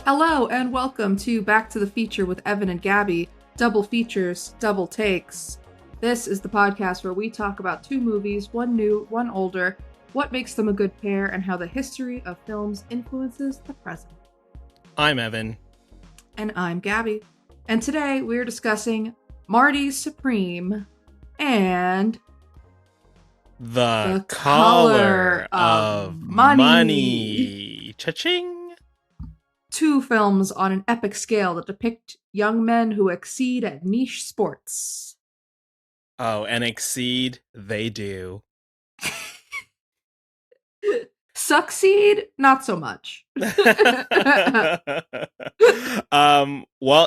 Hello and welcome to Back to the Feature with Evan and Gabby. Double features, double takes. This is the podcast where we talk about two movies, one new, one older, what makes them a good pair, and how the history of films influences the present. I'm Evan. And I'm Gabby. And today we're discussing Marty Supreme and The Color of Money. Cha-ching! Two films on an epic scale that depict young men who exceed at niche sports. Oh, and exceed, they do. Succeed, not so much. Well,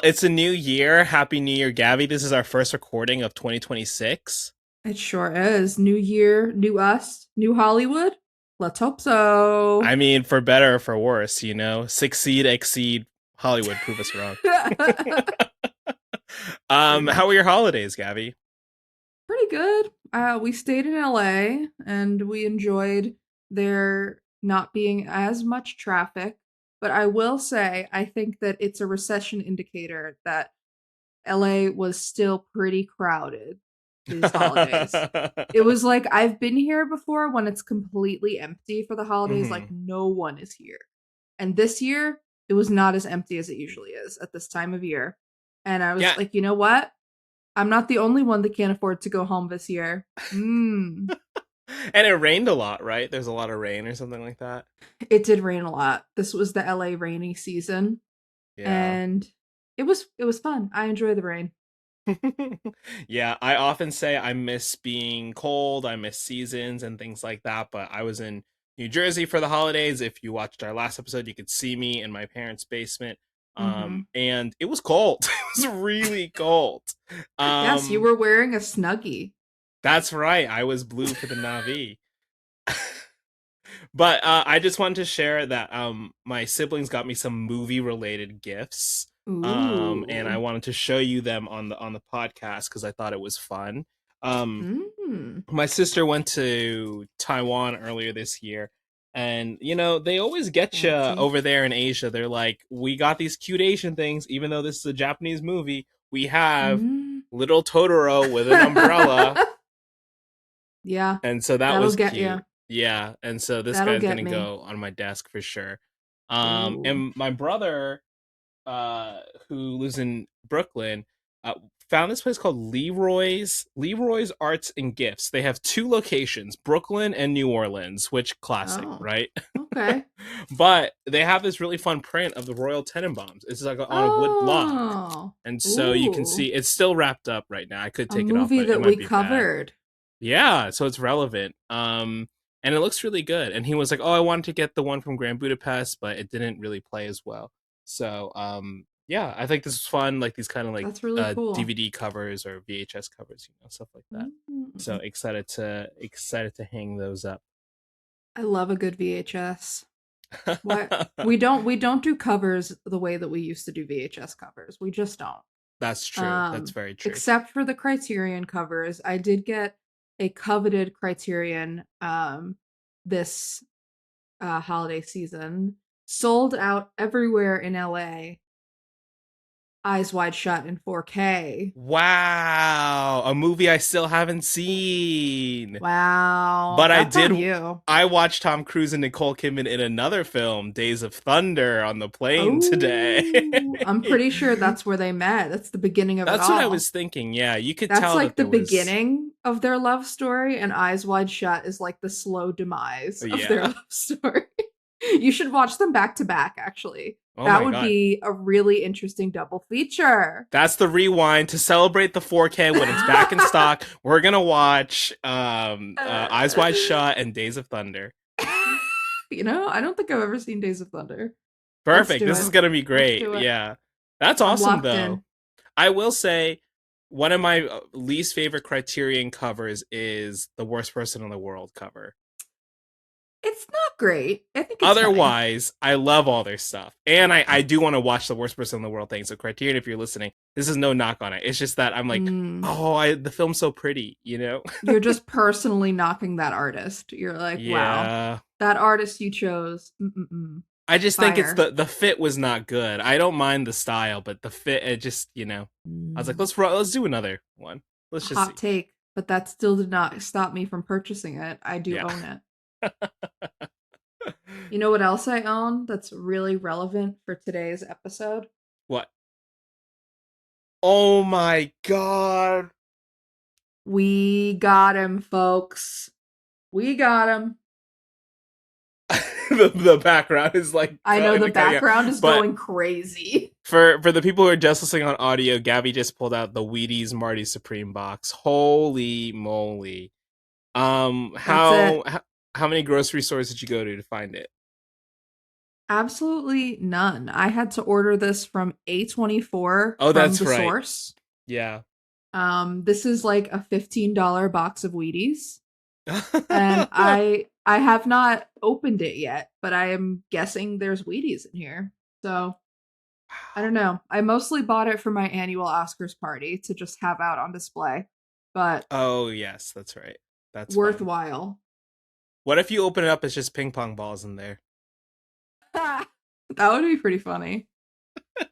it's a new year. Happy New Year, Gabby. This is our first recording of 2026. It sure is. New year, new us, new Hollywood. Let's hope so. I mean, for better or for worse, you know? Succeed, exceed, Hollywood, prove us wrong. How were your holidays, Gabby? Pretty good. We stayed in LA and we enjoyed there not being as much traffic. But I will say, I think that it's a recession indicator that LA was still pretty crowded these holidays. It was like, I've been here before when it's completely empty for the holidays, like no one is here. And this year, it was not as empty as it usually is at this time of year. And I was like, you know what? I'm not the only one that can't afford to go home this year. And it rained a lot, right? There's a lot of rain or something like that. It did rain a lot. This was the LA rainy season. Yeah. And it was fun. I enjoy the rain. Yeah, I often say I miss being cold, I miss seasons and things like that, but I was in New Jersey for the holidays. If you watched our last episode, you could see me in my parents' basement. And it was cold. It was really cold. Yes, you were wearing a Snuggie. That's right. I was blue for the Na'vi. But I just wanted to share that my siblings got me some movie-related gifts. And I wanted to show you them on the podcast because I thought it was fun. My sister went to Taiwan earlier this year, and you know they always get you over there in Asia. They're like, we got these cute Asian things, even though this is a Japanese movie. We have little Totoro with an umbrella. Yeah, and so that was cute. You. Yeah, and so this guy's gonna go on my desk for sure. And my brother, who lives in Brooklyn, found this place called Leroy's Arts and Gifts. They have two locations, Brooklyn and New Orleans, which classic, right? Okay. But they have this really fun print of the Royal Tenenbaums. It's like on a wood block, and so you can see it's still wrapped up right now. I could take it off, but that we covered. Bad. Yeah, so it's relevant. And it looks really good. And he was like, "Oh, I wanted to get the one from Grand Budapest, but it didn't really play as well." So, yeah, I think this is fun. Like these kind of like That's really cool. DVD covers or VHS covers, you know, stuff like that. So excited to hang those up. I love a good VHS. What we don't do covers the way that we used to do VHS covers. We just don't. That's true. That's very true. Except for the Criterion covers, I did get a coveted Criterion this holiday season. Sold out everywhere in LA. Eyes Wide Shut in 4K. Wow, a movie I still haven't seen. Wow, but I watched Tom Cruise and Nicole Kidman in another film, Days of Thunder, on the plane today. I'm pretty sure that's where they met. That's the beginning of it all. That's what I was thinking. Yeah, you could tell. That's like the beginning of their love story, and Eyes Wide Shut is like the slow demise of their love story. You should watch them back to back, actually. That would be a really interesting double feature. That's the rewind to celebrate the 4K when it's back in stock. We're going to watch Eyes Wide Shut and Days of Thunder. You know, I don't think I've ever seen Days of Thunder. Perfect. This is going to be great. Yeah. That's awesome, though. In. I will say one of my least favorite Criterion covers is the Worst Person in the World cover. It's not great. I think it's otherwise, I love all their stuff. And I do want to watch the Worst Person in the World thing. So Criterion, if you're listening, this is no knock on it. It's just that I'm like, the film's so pretty, you know? You're just personally knocking that artist. You're like, wow, that artist you chose. I just think it's Fire. the fit was not good. I don't mind the style, but the fit, it just, I was like, Mm. let's do another one. Let's just Hot see. take, but that still did not stop me from purchasing it. I do Yeah. own it. You know what else I own that's really relevant for today's episode? What? Oh my god. We got him, folks. We got him. The background is like I know cutting the and cutting out. background is But going crazy. for the people who are just listening on audio, Gabby just pulled out the Wheaties Marty Supreme box. Holy moly. Um, That's it. how how, how many grocery stores did you go to find it? Absolutely none. I had to order this from A24 Oh, from that's the right. source. Yeah. This is like a $15 box of Wheaties. And I have not opened it yet, but I am guessing there's Wheaties in here. So I don't know. I mostly bought it for my annual Oscars party to just have out on display, but Oh, yes, that's right. That's fun. worthwhile. What if you open it up, it's just ping pong balls in there? That would be pretty funny.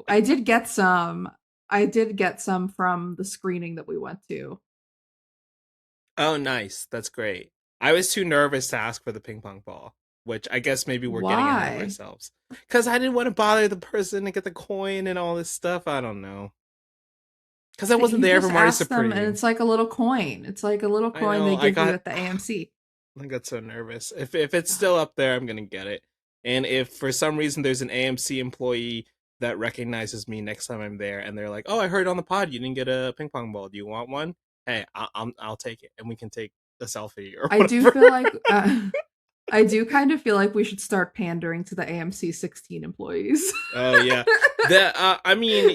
I did get some. I did get some from the screening that we went to. Oh, nice. That's great. I was too nervous to ask for the ping pong ball, which I guess maybe we're getting ahead of Why? ourselves. Because I didn't want to bother the person to get the coin and all this stuff. I don't know. Because I wasn't You there for just Marty ask them, and Supreme. it's like a little coin. It's like a little I coin know. they give you at the AMC. I got so nervous. If it's still up there, I'm gonna get it. And if for some reason there's an AMC employee that recognizes me next time I'm there, and they're like, "Oh, I heard on the pod you didn't get a ping pong ball. Do you want one?" Hey, I'll take it, and we can take a selfie or I do whatever. feel like I do kind of feel like we should start pandering to the AMC 16 employees. Oh yeah, the I mean,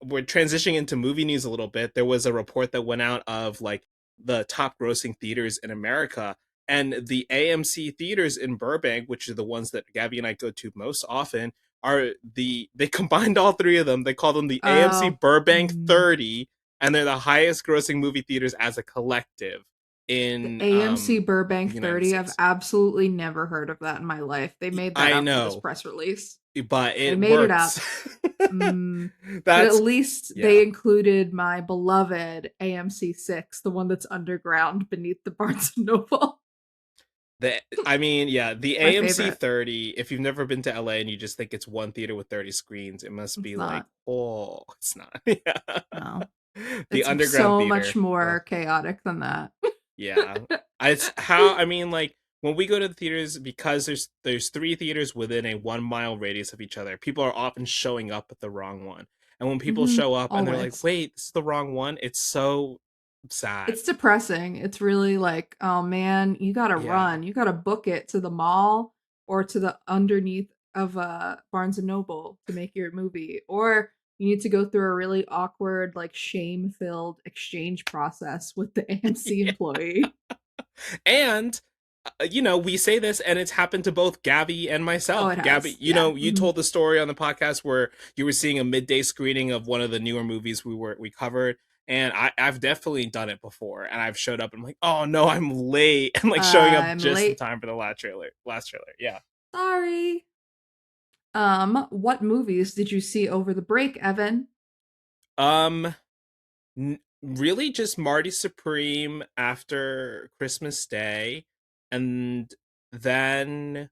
we're transitioning into movie news a little bit. There was a report that went out of like the top grossing theaters in America, and the AMC theaters in Burbank, which are the ones that Gabby and I go to most often, are they combined all three of them. They call them the AMC Oh, Burbank mm, 30, and they're the highest grossing movie theaters as a collective the in AMC the Burbank United 30. I've States. absolutely never heard of that in my life. They made that I up for this know, press release. but They it made it up. works. Mm, but at That's least they yeah. included my beloved AMC 6, the one that's underground beneath the Barnes and Noble. I mean, yeah, the My AMC favorite. 30, if you've never been to LA and you just think it's one theater with 30 screens, it must It's be like, not. oh, it's not. Yeah. No. The It's underground so much theater. Oh, more chaotic than that. yeah. It's how I mean, like when we go to the theaters, because there's three theaters within a 1 mile radius of each other, people are often showing up at the wrong one. And when people show up and they're like, Always. wait, this is the wrong one, it's so sad. It's depressing. It's really like, oh man, you gotta Yeah. run. You gotta book it to the mall or to the underneath of Barnes and Noble to make your movie. Or you need to go through a really awkward, like shame-filled exchange process with the AMC Yeah. employee. And we say this, and it's happened to both Gabby and Oh, myself. it Gabby, has. Yeah. you told the story on the podcast where you were seeing a midday screening of one of the newer movies we covered, and I've definitely done it before. And I've showed up, and I'm like, oh no, I'm late, and like showing up I'm just in late. time for the last trailer. Last trailer, yeah. Sorry. What movies did you see over the break, Evan? Um, really, just Marty Supreme after Christmas Day, and then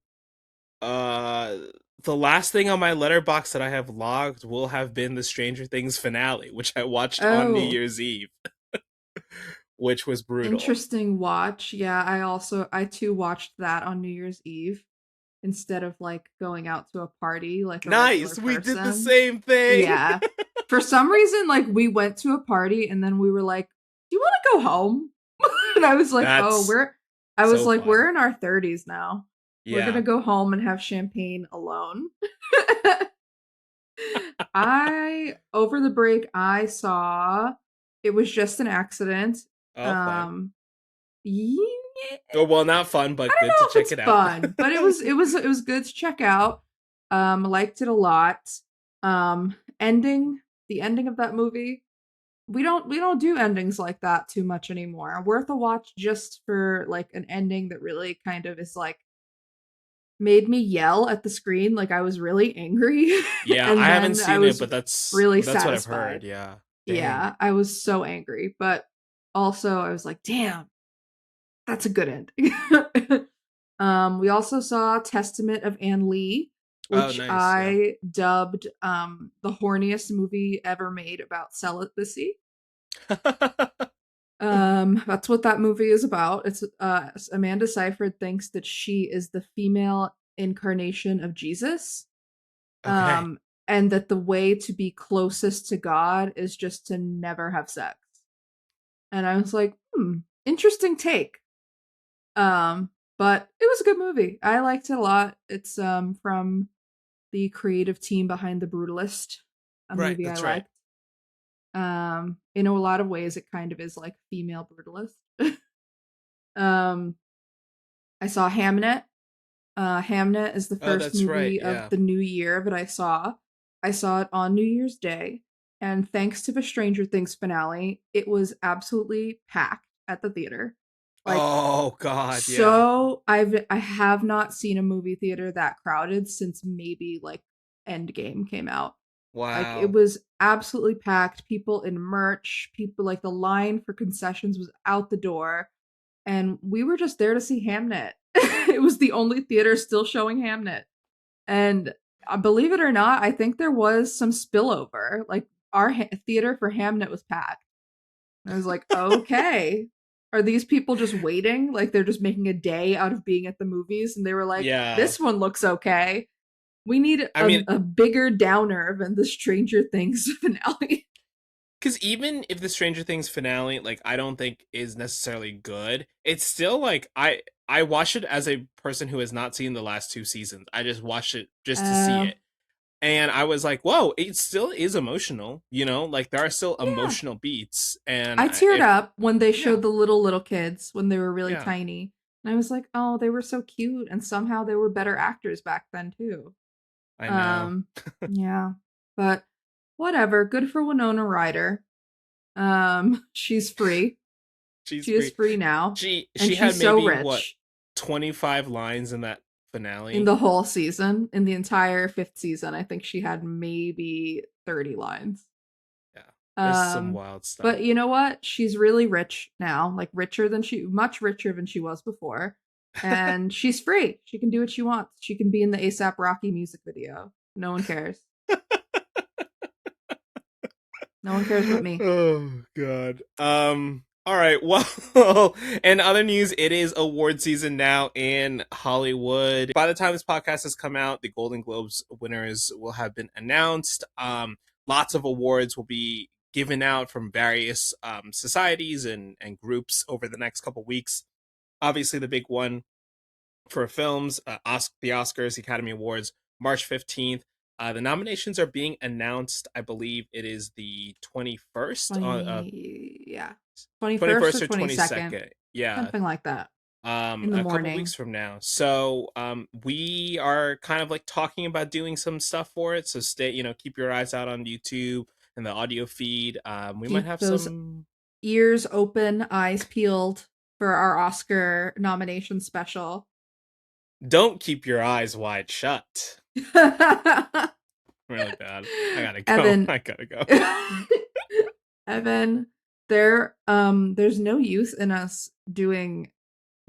Uh, the last thing on my letterbox that I have logged will have been the Stranger Things finale, which I watched on New Oh, Year's Eve, which was brutal. interesting watch. Yeah, I too watched that on New Year's Eve instead of like going out to a party like a regular Nice, we did the person. same thing. Yeah. For some reason, like we went to a party and then we were like, "Do you want to go home?" And I was like, "Oh, That's I was so like, fun. we're in our 30s now. We're gonna Yeah. go home and have champagne alone." I over the break I saw it was just an accident. Oh, fun. Um, yeah, Oh, well, not fun, I but don't good to know if check it's it out. fun, but it was good to check out. Liked it a lot. Ending the ending of that movie. We don't do endings like that too much anymore. Worth a watch just for like an ending that really kind of is like made me yell at the screen like I was really angry. Yeah, And I haven't then I seen it, was but really that's what I've heard. satisfied. Yeah. Dang. Yeah, I was so angry, but also I was like, damn, that's a good ending. We also saw Testament of Anne Lee, Oh, which nice. Yeah. I dubbed the horniest movie ever made about celibacy. That's what that movie is about. It's Amanda Seyfried thinks that she is the female incarnation of Jesus. Okay. Um, and that the way to be closest to God is just to never have sex. And I was like, interesting take. But it was a good movie. I liked it a lot. It's from the creative team behind The Brutalist, a Right. movie I That's right. liked. In a lot of ways it kind of is like female Brutalist. um I saw Hamnet. Hamnet is the Oh, first that's right. movie of Yeah. the new year that I saw. I saw it on New Year's Day, and thanks to the Stranger Things finale, it was absolutely packed at the theater. Like, Oh God. Yeah. so I have not seen a movie theater that crowded since maybe like Endgame came out. Like it Wow. was absolutely packed. People in merch, people like the line for concessions was out the door, and we were just there to see Hamnet. It was the only theater still showing Hamnet. And believe it or not, I think there was some spillover. Like our theater for Hamnet was packed. And I was like, okay, are these people just waiting? Like they're just making a day out of being at the movies? And they were like, Yeah. this one looks okay. We need I mean, a bigger downer than the Stranger Things finale. because even if the Stranger Things finale, like, I don't think is necessarily good, it's still like I watched it as a person who has not seen the last two seasons. I just watched it just to see Uh, it. And I was like, whoa, it still is emotional, you know? Like there are still yeah. emotional beats. And I teared if up when they yeah, showed the little kids when they were really yeah, tiny. And I was like, oh, they were so cute. And somehow they were better actors back then, too. I know. Um, yeah. But whatever. Good for Winona Ryder. She's free. She's She is free. free now. And She had she's so maybe what, rich 25 lines in that in finale. the whole season. In the entire fifth season, I think she had maybe 30 lines. Yeah. There's some Um, wild stuff. but you know what? She's really rich now, like much richer than she was before. And she's free. She can do what she wants. She can be in the ASAP Rocky music video. No one cares. No one cares but me. Oh God. All right. Well, in other news, it is award season now in Hollywood. By the time this podcast has come out, the Golden Globes winners will have been announced. Lots of awards will be given out from various societies and groups over the next couple weeks. Obviously, the big one for films, the Oscars, the Academy Awards, March 15th. The nominations are being announced. I believe it is the 21st, 20, yeah. 21st 21st or or 22nd. 22nd. Yeah, Something like that. In the a couple morning. weeks from now. So, we are kind of like talking about doing some stuff for it. So keep your eyes out on YouTube and the audio feed. We might Keep have those some. ears open, eyes peeled for our Oscar nomination special. Don't keep your eyes wide shut. Really bad. I gotta go. Evan. I gotta go. Evan, there's no use in us doing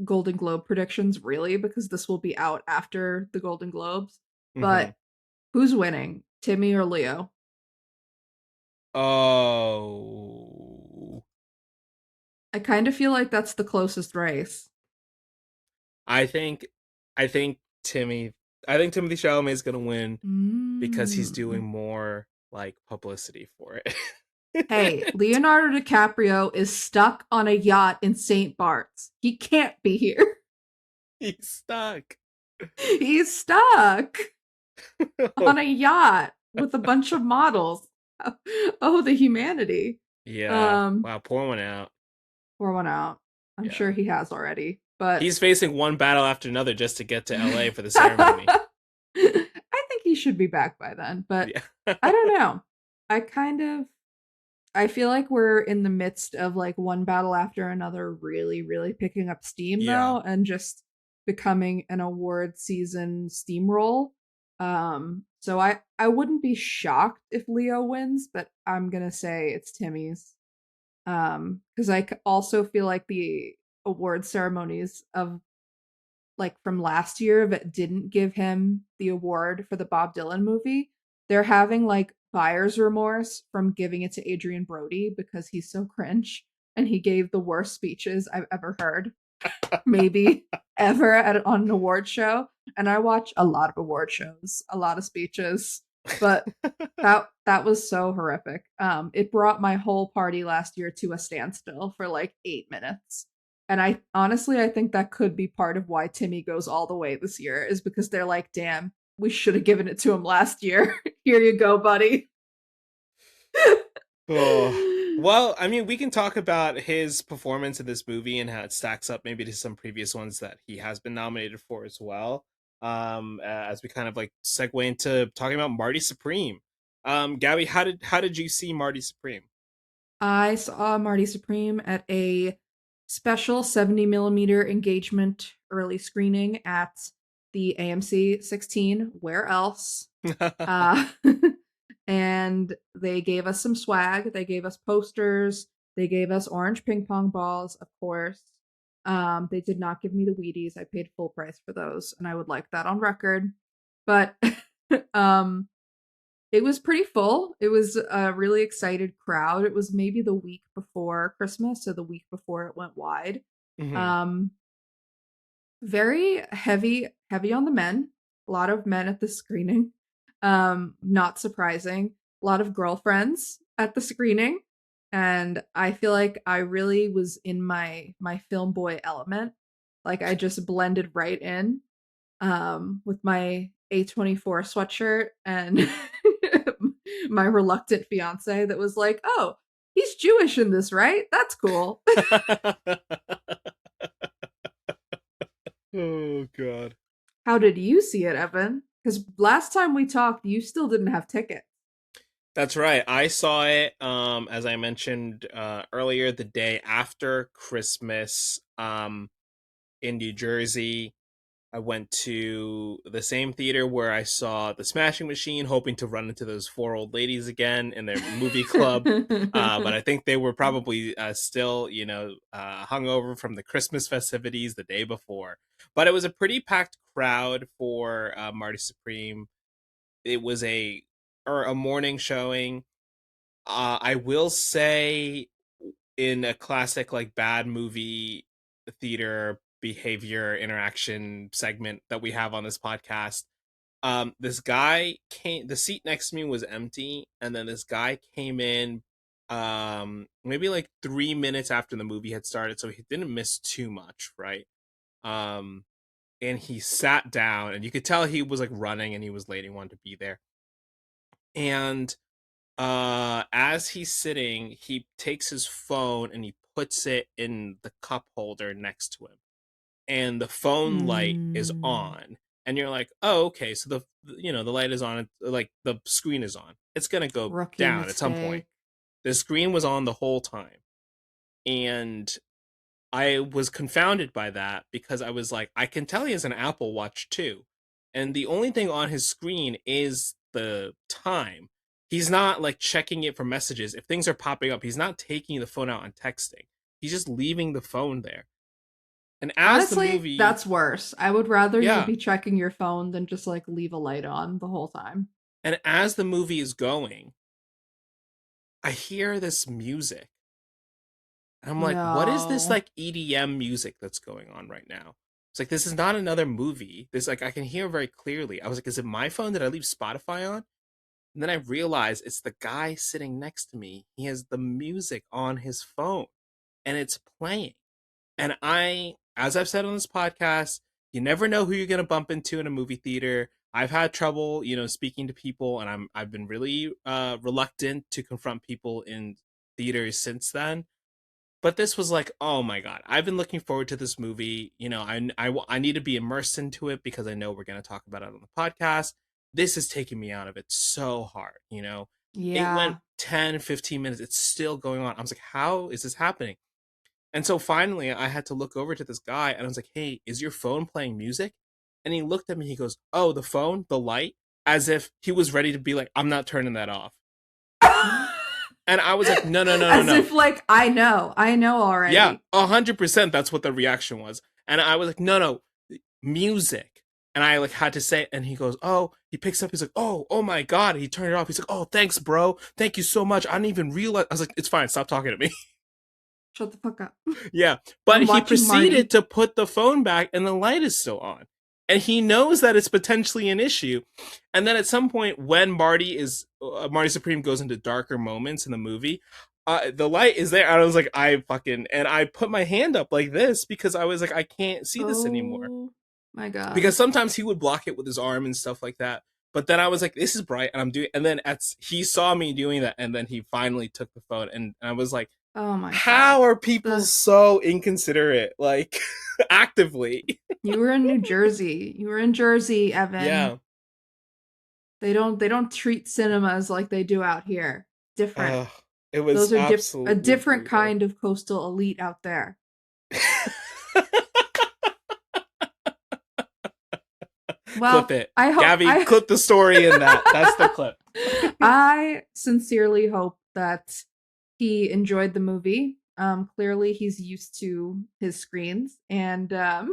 Golden Globe predictions really because this will be out after the Golden Globes. Hmm. But who's winning? Timmy or Leo? Oh, I kind of feel like that's the closest race. I think, I think Timmy, I think Timothy Chalamet is gonna win because he's doing Mm. more like publicity for it. Hey, Leonardo DiCaprio is stuck on a yacht in St. Bart's. He can't be here. He's stuck. He's stuck on Oh, a yacht with a bunch of models. Oh, the humanity. yeah. Um, Wow. Pour one out. Pour one out. I'm sure Yeah. he has already, but He's facing one battle after another just to get to LA for the ceremony. I think he should be back by then, but Yeah. I don't know. I kind of I feel like we're in the midst of like one battle after another really really picking up steam Yeah. though and just becoming an award season steamroll. So I wouldn't be shocked if Leo wins, but I'm gonna say it's Timmy's. Because also feel like the award ceremonies of like from last year that didn't give him the award for the Bob Dylan movie, they're having like buyer's remorse from giving it to Adrian Brody because he's so cringe and he gave the worst speeches I've ever heard, maybe ever on an award show. And I watch a lot of award shows, a lot of speeches, but that was so horrific. It brought my whole party last year to a standstill for like 8 minutes. And I think that could be part of why Timmy goes all the way this year, is because they're like, damn, we should have given it to him last year. Here you go, buddy. Oh. Well, I mean, we can talk about his performance in this movie and how it stacks up maybe to some previous ones that he has been nominated for as well. As we kind of like segue into talking about Marty Supreme. Gabby, how did you see Marty Supreme? I saw Marty Supreme at a special 70 millimeter engagement early screening at the AMC 16. Where else? Uh, and they gave us some swag. They gave us posters. They gave us orange ping pong balls, of course. They did not give me the Wheaties. I paid full price for those, and I would like that on record. But um, it was pretty full. It was a really excited crowd. It was maybe the week before Christmas, so the week before it went wide. Mm-hmm. Um, very heavy on the men. A lot of men at the screening. Not surprising. A lot of girlfriends at the screening. And I feel like I really was in my film boy element. Like I just blended right in with my A24 sweatshirt and my reluctant fiance that was like, "Oh, he's Jewish in this, right? That's cool." Oh god. How did you see it, Evan? Because last time we talked, you still didn't have tickets. That's right. I saw it as I mentioned earlier the day after Christmas in New Jersey. I went to the same theater where I saw The Smashing Machine, hoping to run into those four old ladies again in their movie club. But I think they were probably still, hungover from the Christmas festivities the day before. But it was a pretty packed crowd for Marty Supreme. It was a morning showing. I will say, in a classic like bad movie theater behavior interaction segment that we have on this podcast, this guy came, the seat next to me was empty, and then this guy came in maybe like 3 minutes after the movie had started, so he didn't miss too much, right? um and he sat down, and you could tell he was like running and he was late, he wanted to be there. And as he's sitting, he takes his phone and he puts it in the cup holder next to him, and the phone light is Mm, on, and you're like, oh, okay, so the light is on, like the screen is on, it's gonna go rookie down at some point. mistake. The screen was on the whole time, and I was confounded by that because I was like, I can tell he has an Apple Watch too. And the only thing on his screen is the time. He's not like checking it for messages. If things are popping up, he's not taking the phone out and texting. He's just leaving the phone there. And as the Honestly, movie, that's worse. I would rather you yeah, be checking your phone than just like leave a light on the whole time. and as the movie is going, I hear this music. And I'm like, what is this No. like EDM music that's going on right now? It's like, this is not another movie. This, like, I can hear very clearly. I was like, is it my phone? Did I leave Spotify on? And then I realized it's the guy sitting next to me. He has the music on his phone and it's playing. And as I've said on this podcast, you never know who you're going to bump into in a movie theater. I've had trouble, speaking to people, and I've been really reluctant to confront people in theaters since then. But this was like, oh my god, I've been looking forward to this movie. I need to be immersed into it because I know we're going to talk about it on the podcast. This is taking me out of it so hard. It went Yeah. 10, 15 minutes, it's still going on. I was like, how is this happening? And so finally, I had to look over to this guy and I was like, "Hey, is your phone playing music?" And he looked at me. He goes, "Oh, the phone, the light," as if he was ready to be like, "I'm not turning that off." And I was like, "No, no, no, no, As no." if like I know Yeah, already. 100%. That's what the reaction was. And I was like, "No, no, music." And I like had to say it, and he goes, "Oh," he picks up, he's like, "Oh, oh my God." He turned it off. He's like, "Oh, thanks, bro. Thank you so much. I didn't even realize." I was like, "It's fine. Stop talking to me." Shut the fuck up. Yeah. But I'm he watching proceeded Marty. to put the phone back and the light is still on. And he knows that it's potentially an issue. And then at some point, when Marty Supreme goes into darker moments in the movie, the light is there. And I was like, and I put my hand up like this because I was like, I can't see this anymore. Oh my god. Because sometimes he would block it with his arm and stuff like that. But then I was like, this is bright, and I'm doing. And then he saw me doing that, and then he finally took the phone, and I was like, Oh my god. how are people The so inconsiderate, like actively? You were in New Jersey. You were in Jersey, Evan. Yeah. They don't treat cinemas like they do out here. Different. uh, it was Those are a absolutely different brutal. kind of coastal elite out there. Clip Well, it, I hope Gabby. Clip the story in that. That's the clip. I sincerely hope that he enjoyed the movie. Clearly he's used to his screens, and I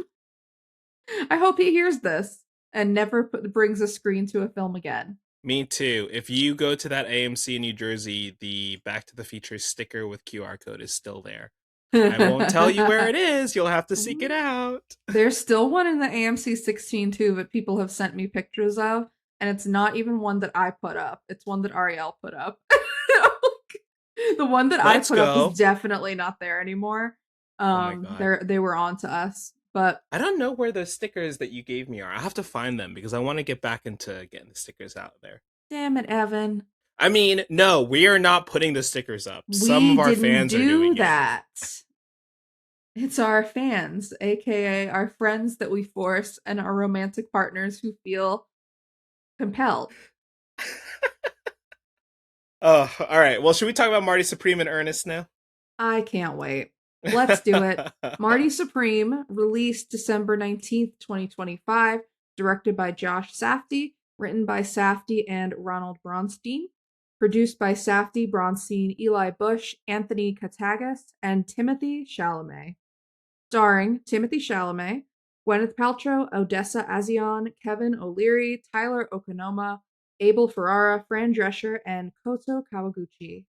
hope he hears this and never brings a screen to a film again. Me too. If you go to that AMC in New Jersey, the Back to the Future sticker with QR code is still there. I won't tell you where it is. You'll have to seek it out. There's still one in the AMC 16 too that people have sent me pictures of, and it's not even one that I put up. It's one that Ariel put up. The one that I Let's put up is go. definitely not there anymore. Oh my God. They were on to us, but I don't know where the stickers that you gave me are. I have to find them because I want to get back into getting the stickers out there. damn it, Evan. I mean, no, we are not putting the stickers up. Some We of our didn't fans are do doing it. that. It's our fans, aka our friends that we force and our romantic partners who feel compelled. Oh, all right. Well, should we talk about Marty Supreme in earnest now? I can't wait. Let's do it. Marty Supreme, released December 19th, 2025, directed by Josh Safdie, written by Safdie and Ronald Bronstein, produced by Safdie, Bronstein, Eli Bush, Anthony Katagas, and Timothée Chalamet. Starring Timothée Chalamet, Gwyneth Paltrow, Odessa Azion, Kevin O'Leary, Tyler Okonoma, Abel Ferrara, Fran Drescher, and Koto Kawaguchi.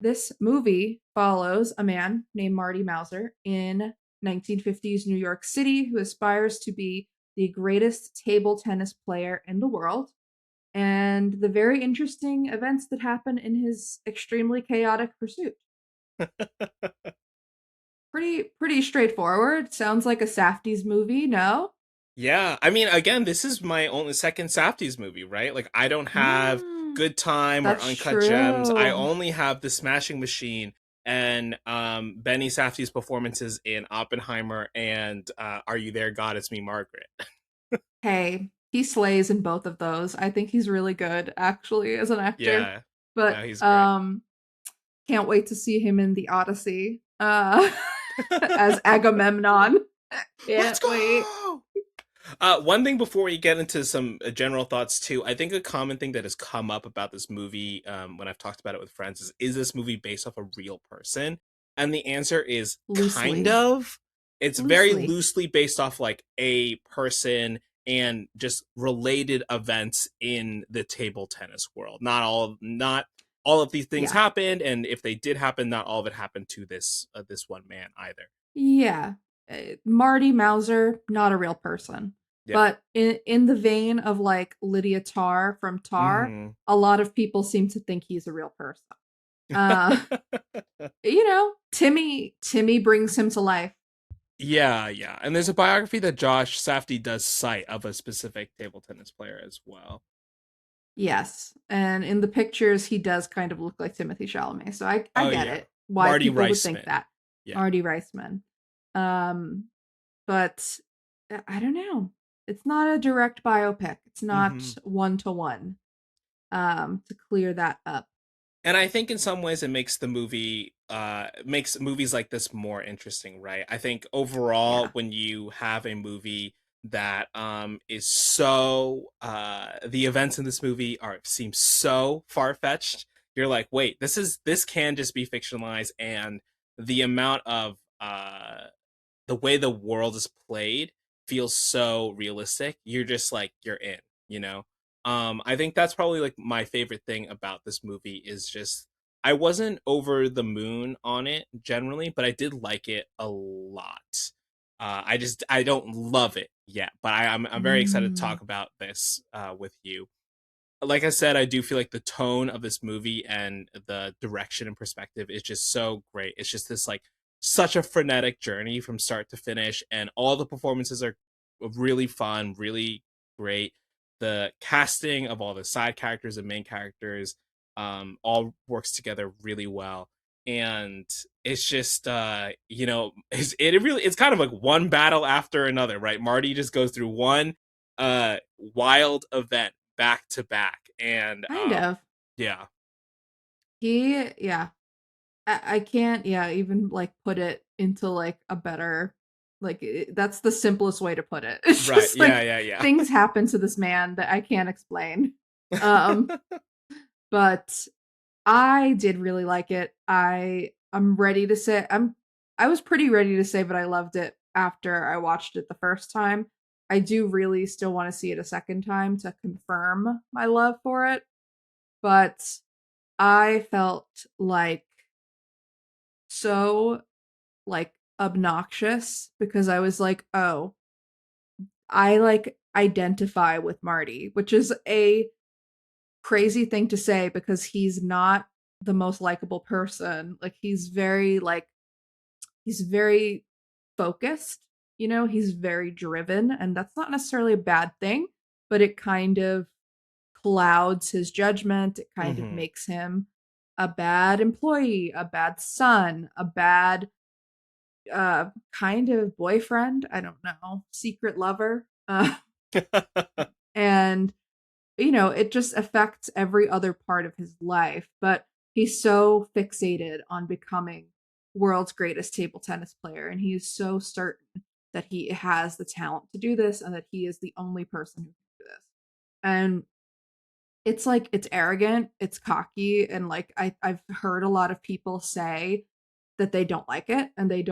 This movie follows a man named Marty Mauser in 1950s New York City who aspires to be the greatest table tennis player in the world, and the very interesting events that happen in his extremely chaotic pursuit. Pretty straightforward. Sounds like a Safdie's movie, no? Yeah, I mean, again, this is my only second Safdie's movie, right? Like, I don't have Mm, Good Time or that's Uncut Gems. I true. only have The Smashing Machine and Benny Safdie's performances in Oppenheimer and Are You There, God? It's Me, Margaret. Hey, he slays in both of those. I think he's really good, actually, as an actor. Yeah, no, But he's great. can't wait to see him in the Odyssey as Agamemnon. Let's Can't wait. go. One thing before we get into some general thoughts too, I think a common thing that has come up about this movie when I've talked about it with friends is this movie based off a real person? And the answer is kind Loosely. of. It's very Loosely. loosely based off like a person and just related events in the table tennis world. Not all of these things Yeah. happened, and if they did happen, not all of it happened to this one man either. Yeah. Marty Mauser, not a real person. Yeah. But in the vein of like Lydia Tarr from Tar, Mm-hmm. a lot of people seem to think he's a real person. Uh, you know, Timmy brings him to life. Yeah, yeah. And there's a biography that Josh Safdie does cite of a specific table tennis player as well. Yes. And in the pictures he does kind of look like Timothée Chalamet. So I Oh get yeah. it. Why Marty people would think Reisman. that. Yeah. Marty Reisman. But I don't know. It's not a direct biopic. It's not Mm-hmm. one to one. To clear that up. And I think in some ways it makes the movie makes movies like this more interesting, right? I think overall Yeah. when you have a movie that is so the events in this movie are seem so far-fetched, you're like, wait, this can just be fictionalized, and the amount of the way the world is played feels so realistic. You're just like, you're in, you know. I think that's probably like my favorite thing about this movie is just I wasn't over the moon on it generally, but I did like it a lot. I don't love it yet, but I'm very excited to Mm, talk about this with you. Like I said, I do feel like the tone of this movie and the direction and perspective is just so great. It's just this like such a frenetic journey from start to finish, and all the performances are really fun, really great. The casting of all the side characters and main characters all works together really well. And it's just it's kind of like one battle after another, right? Marty just goes through one wild event back to back, and kind of. yeah. Yeah. I can't, yeah, even like put it into like a better, like that's the simplest way to put it. It's Right, just yeah, like yeah, things happen to this man that I can't explain. Um, yeah. but I did really like it. I'm ready to say I was pretty ready to say that I loved it after I watched it the first time. I do really still want to see it a second time to confirm my love for it, but I felt like so like obnoxious because I was like, "Oh, I like identify with Marty," which is a crazy thing to say because he's not the most likable person. Like he's very focused, you know, he's very driven and that's not necessarily a bad thing, but it kind of clouds his judgment. It kind of Mhm. makes him a bad employee, a bad son, a bad kind of boyfriend, I don't know, secret lover. And you know, it just affects every other part of his life, but he's so fixated on becoming world's greatest table tennis player and he's so certain that he has the talent to do this and that he is the only person who can do this. And it's like it's arrogant, it's cocky, and like I've heard a lot of people say that they don't like it and they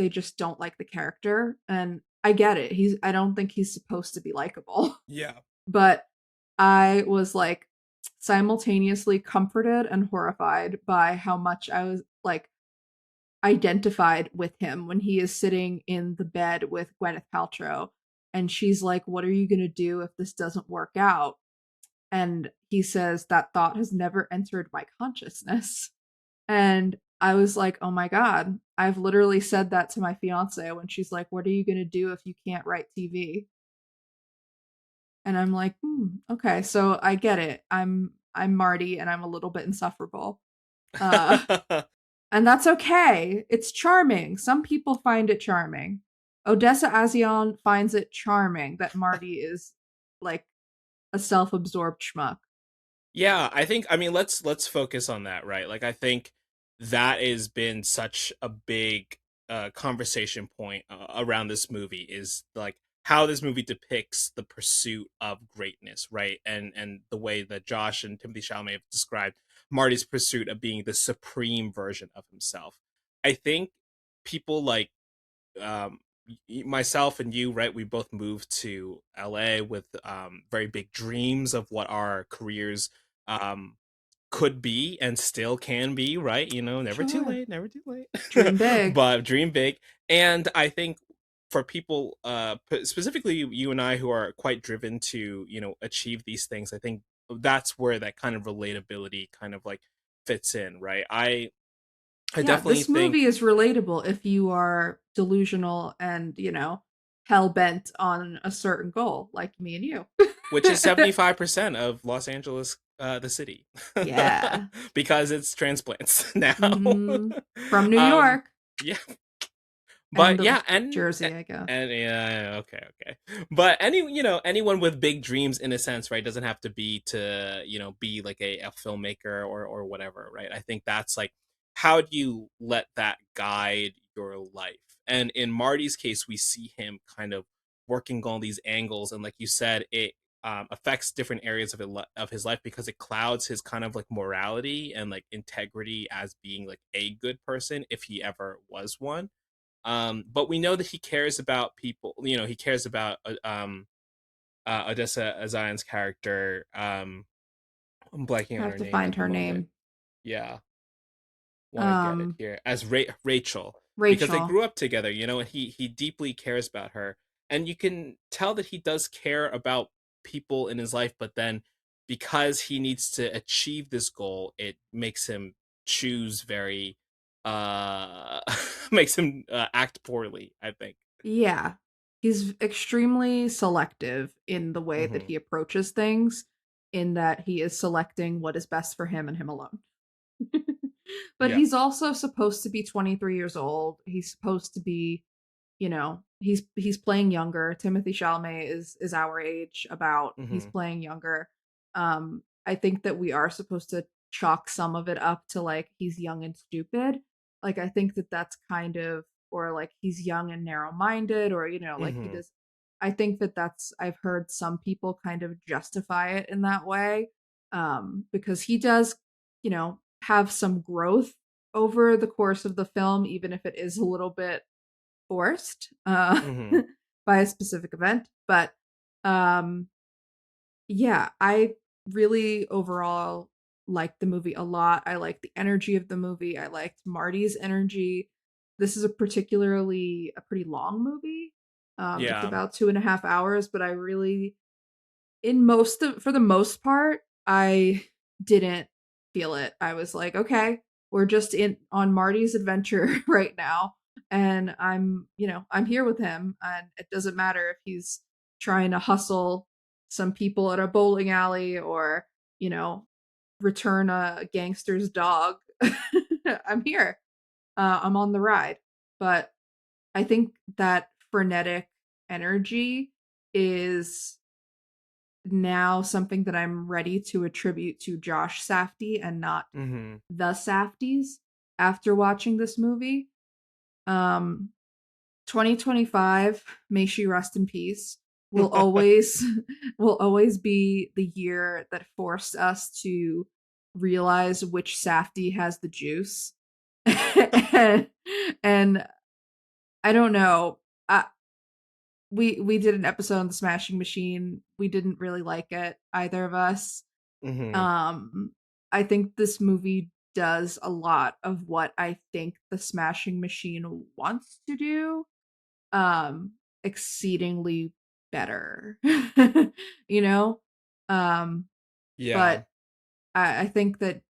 just don't like the character. And I get it. I don't think he's supposed to be likable. Yeah. But I was like simultaneously comforted and horrified by how much I was like identified with him when he is sitting in the bed with Gwyneth Paltrow and she's like, "What are you going to do if this doesn't work out?" And he says, "That thought has never entered my consciousness." And I was like, "Oh my God, I've literally said that to my fiance when she's like, "What are you going to do if you can't write TV?" And I'm like, okay, so I get it. I'm Marty and I'm a little bit insufferable. Uh, and that's okay. It's charming. Some people find it charming. Odessa Azion finds it charming that Marty is like a self-absorbed schmuck. Yeah, I mean let's focus on that, right? Like I think that has been such a big conversation point around this movie is like how this movie depicts the pursuit of greatness, right? And the way that Josh and Timothée Chalamet have described Marty's pursuit of being the supreme version of himself. I think people like um myself and you, right, we both moved to LA with very big dreams of what our careers um could be and still can be, right? You know, never too Sure. late, never too late. Dream big. But dream big. And I think for people specifically you and I who are quite driven to, you know, achieve these things, I think that's where that kind of relatability kind of like fits in, right? I Yeah, definitely this think movie is relatable if you are delusional and, you know, hell bent on a certain goal, like me and you. which is 75% of Los Angeles, the city, Yeah. because it's transplants now. From New um, York. yeah, But And yeah, the jersey, I guess. and yeah, okay, okay. But anyone with big dreams, in a sense, right, doesn't have to be to be like a filmmaker or whatever, right? I think that's like, how do you let that guide your life? And in Marty's case, we see him kind of working on these angles, and like you said, it affects different areas of his life because it clouds his kind of like morality and like integrity as being like a good person if he ever was one. But we know that he cares about people. He cares about Odessa Azion's character. I'm blanking I on have her to name find at the her moment. name. Yeah, want to get it Um, here as Rachel, because they Rachel. grew up together. And he deeply cares about her, and you can tell that he does care about people in his life. But then, because he needs to achieve this goal, it makes him choose very uh makes him act poorly, I think. Yeah. He's extremely selective in the way that Hmm. he approaches things, in that he is selecting what is best for him and him alone. But Yeah. he's also supposed to be 23 years old. He's supposed to be, he's playing younger. Timothée Chalamet is our age about. He's Hmm. playing younger. I think that we are supposed to chalk some of it up to like he's young and stupid. Like I think that that's kind of, or like he's young and narrow-minded, or like he Hmm. does. I think that that's, I've heard some people kind of justify it in that way, because he does, have some growth over the course of the film, even if it is a little bit forced Hmm. by a specific event. But um, yeah, I really overall liked the movie a lot. I liked the energy of the movie. I liked Marty's energy. This is a pretty long movie. It's Yeah. about 2.5 hours, but I really, for the most part, I didn't feel it. I was like, okay, we're just in on Marty's adventure right now, and I'm here with him, and it doesn't matter if he's trying to hustle some people at a bowling alley, or you know return a gangster's dog. I'm here. I'm on the ride. But I think that frenetic energy is now something that I'm ready to attribute to Josh Safdie and not Hmm. the Safdies after watching this movie. Um 2025, may she rest in peace, will always will always be the year that forced us to realize which Safdie has the juice. and, and I don't know. We did an episode on the Smashing Machine. We didn't really like it, either of us. Hmm. Um, I think this movie does a lot of what I think the Smashing Machine wants to do, exceedingly better. you know? Um, Yeah. but I think that,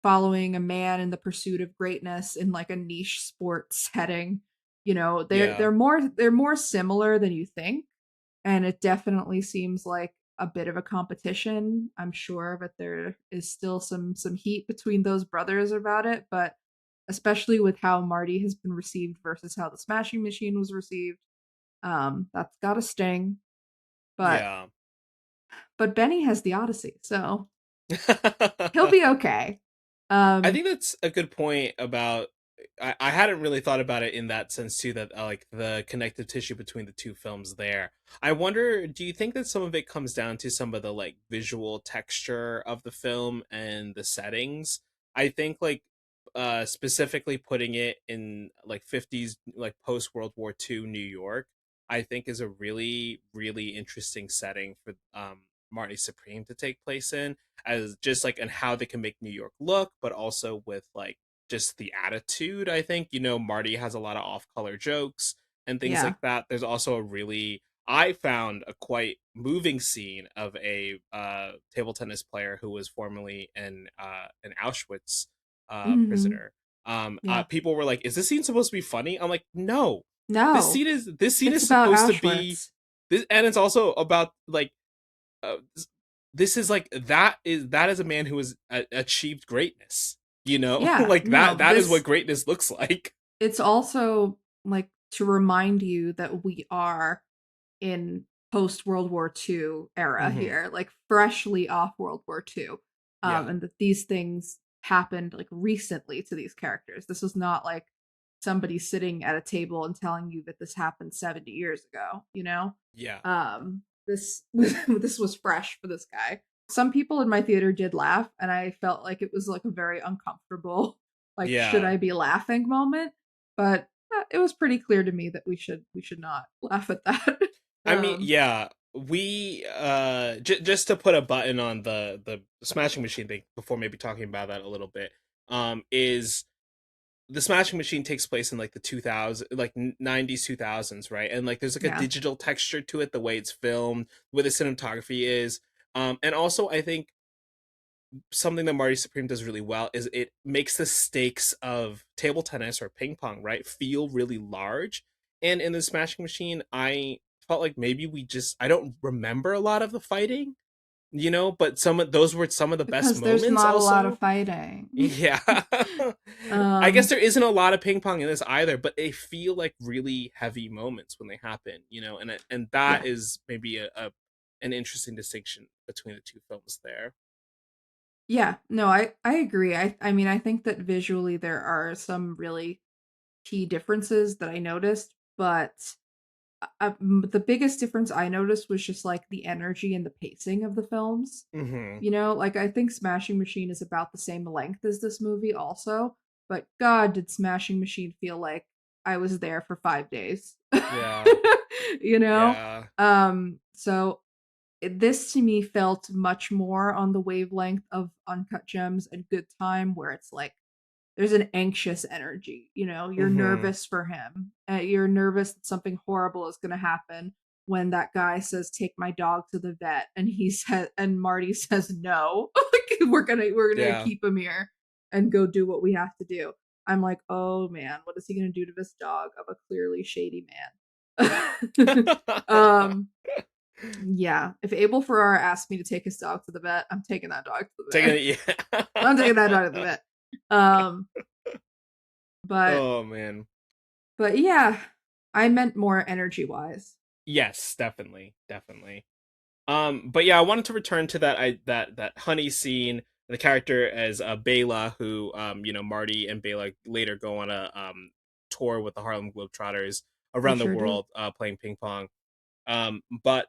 following a man in the pursuit of greatness in like a niche sports setting, they're Yeah. they're more similar than you think. And it definitely seems like a bit of a competition, I'm sure, but there is still some heat between those brothers about it. But especially with how Marty has been received versus how the Smashing Machine was received, that's got to sting. But Yeah. Benny has the Odyssey, so he'll be okay. I Um, think that's a good point about. I hadn't really thought about it in that sense too. That like the connective tissue between the two films there. I wonder, do you think that some of it comes down to some of the like visual texture of the film and the settings? I think like specifically putting it in like 50s, like post World War II New York, I think is a really really interesting setting for Marty Supreme to take place in, as just like and how they can make New York look, but also with like just the attitude. I think Marty has a lot of off-color jokes and things yeah. like that. There's also a really, I found a quite moving scene of a table tennis player who was formerly an Auschwitz Hmm. prisoner. Yeah. People were like, "Is this scene supposed to be funny?" I'm like, "No, No, this scene it's is about supposed to be Auschwitz. this, and it's also about like uh, this is like that is a man who has achieved greatness. Yeah, Like no, that is what greatness looks like. it's also like to remind you that we are in post World War II era Mm-hmm. here, like freshly off World War II, Yeah. and that these things happened like recently to these characters. This was not like somebody sitting at a table and telling you that this happened 70 years ago. You know, Yeah. this this was fresh for this guy. Some people in my theater did laugh, and I felt like it was like a very uncomfortable, like should Yeah. I be laughing moment. But it was pretty clear to me that we should not laugh at that. I mean, um, yeah, we just to put a button on the smashing machine thing before maybe talking about that a little bit, is the smashing machine takes place in like the 2000 like 90s 2000s, right? And like there's like a yeah, digital texture to it, the way it's filmed, the way the cinematography is. And also I think something that Marty Supreme does really well is it makes the stakes of table tennis or ping pong, right, feel really large. And in the Smashing Machine, I felt like maybe I don't remember a lot of the fighting, but some of those were some of the best because there's moments not a lot of also. fighting. Yeah. I guess um, there isn't a lot of ping pong in this either, but they feel like really heavy moments when they happen, and that yeah, is maybe a an interesting distinction between the two films there. yeah. No, I agree. I mean, I think that visually there are some really key differences that I noticed, but the biggest difference I noticed was just like the energy and the pacing of the films. Mhm. You know, like I think Smashing Machine is about the same length as this movie, also, but God, did Smashing Machine feel like I was there for 5 days. Yeah. You know, Yeah. so this to me felt much more on the wavelength of Uncut Gems and Good Time, where it's like there's an anxious energy. You know, you're Mhm. nervous for him. You're nervous that something horrible is going to happen when that guy says, "Take my dog to the vet," and he said, and Marty says, "No, we're gonna Yeah. keep him here and go do what we have to do." I'm like, oh man, what is he gonna do to this dog of a clearly shady man? Yeah. If Abel Ferrara asked me to take his dog to the vet, I'm taking that dog to the Taking vet. it, I'm taking that yeah. dog to the vet. Um, but Oh man. But yeah, I meant more energy wise. Yes, definitely. Definitely. But yeah, I wanted to return to that honey scene, the character as Bela, who Marty and Bela later go on a tour with the Harlem Globetrotters They around the sure do. world playing ping pong. But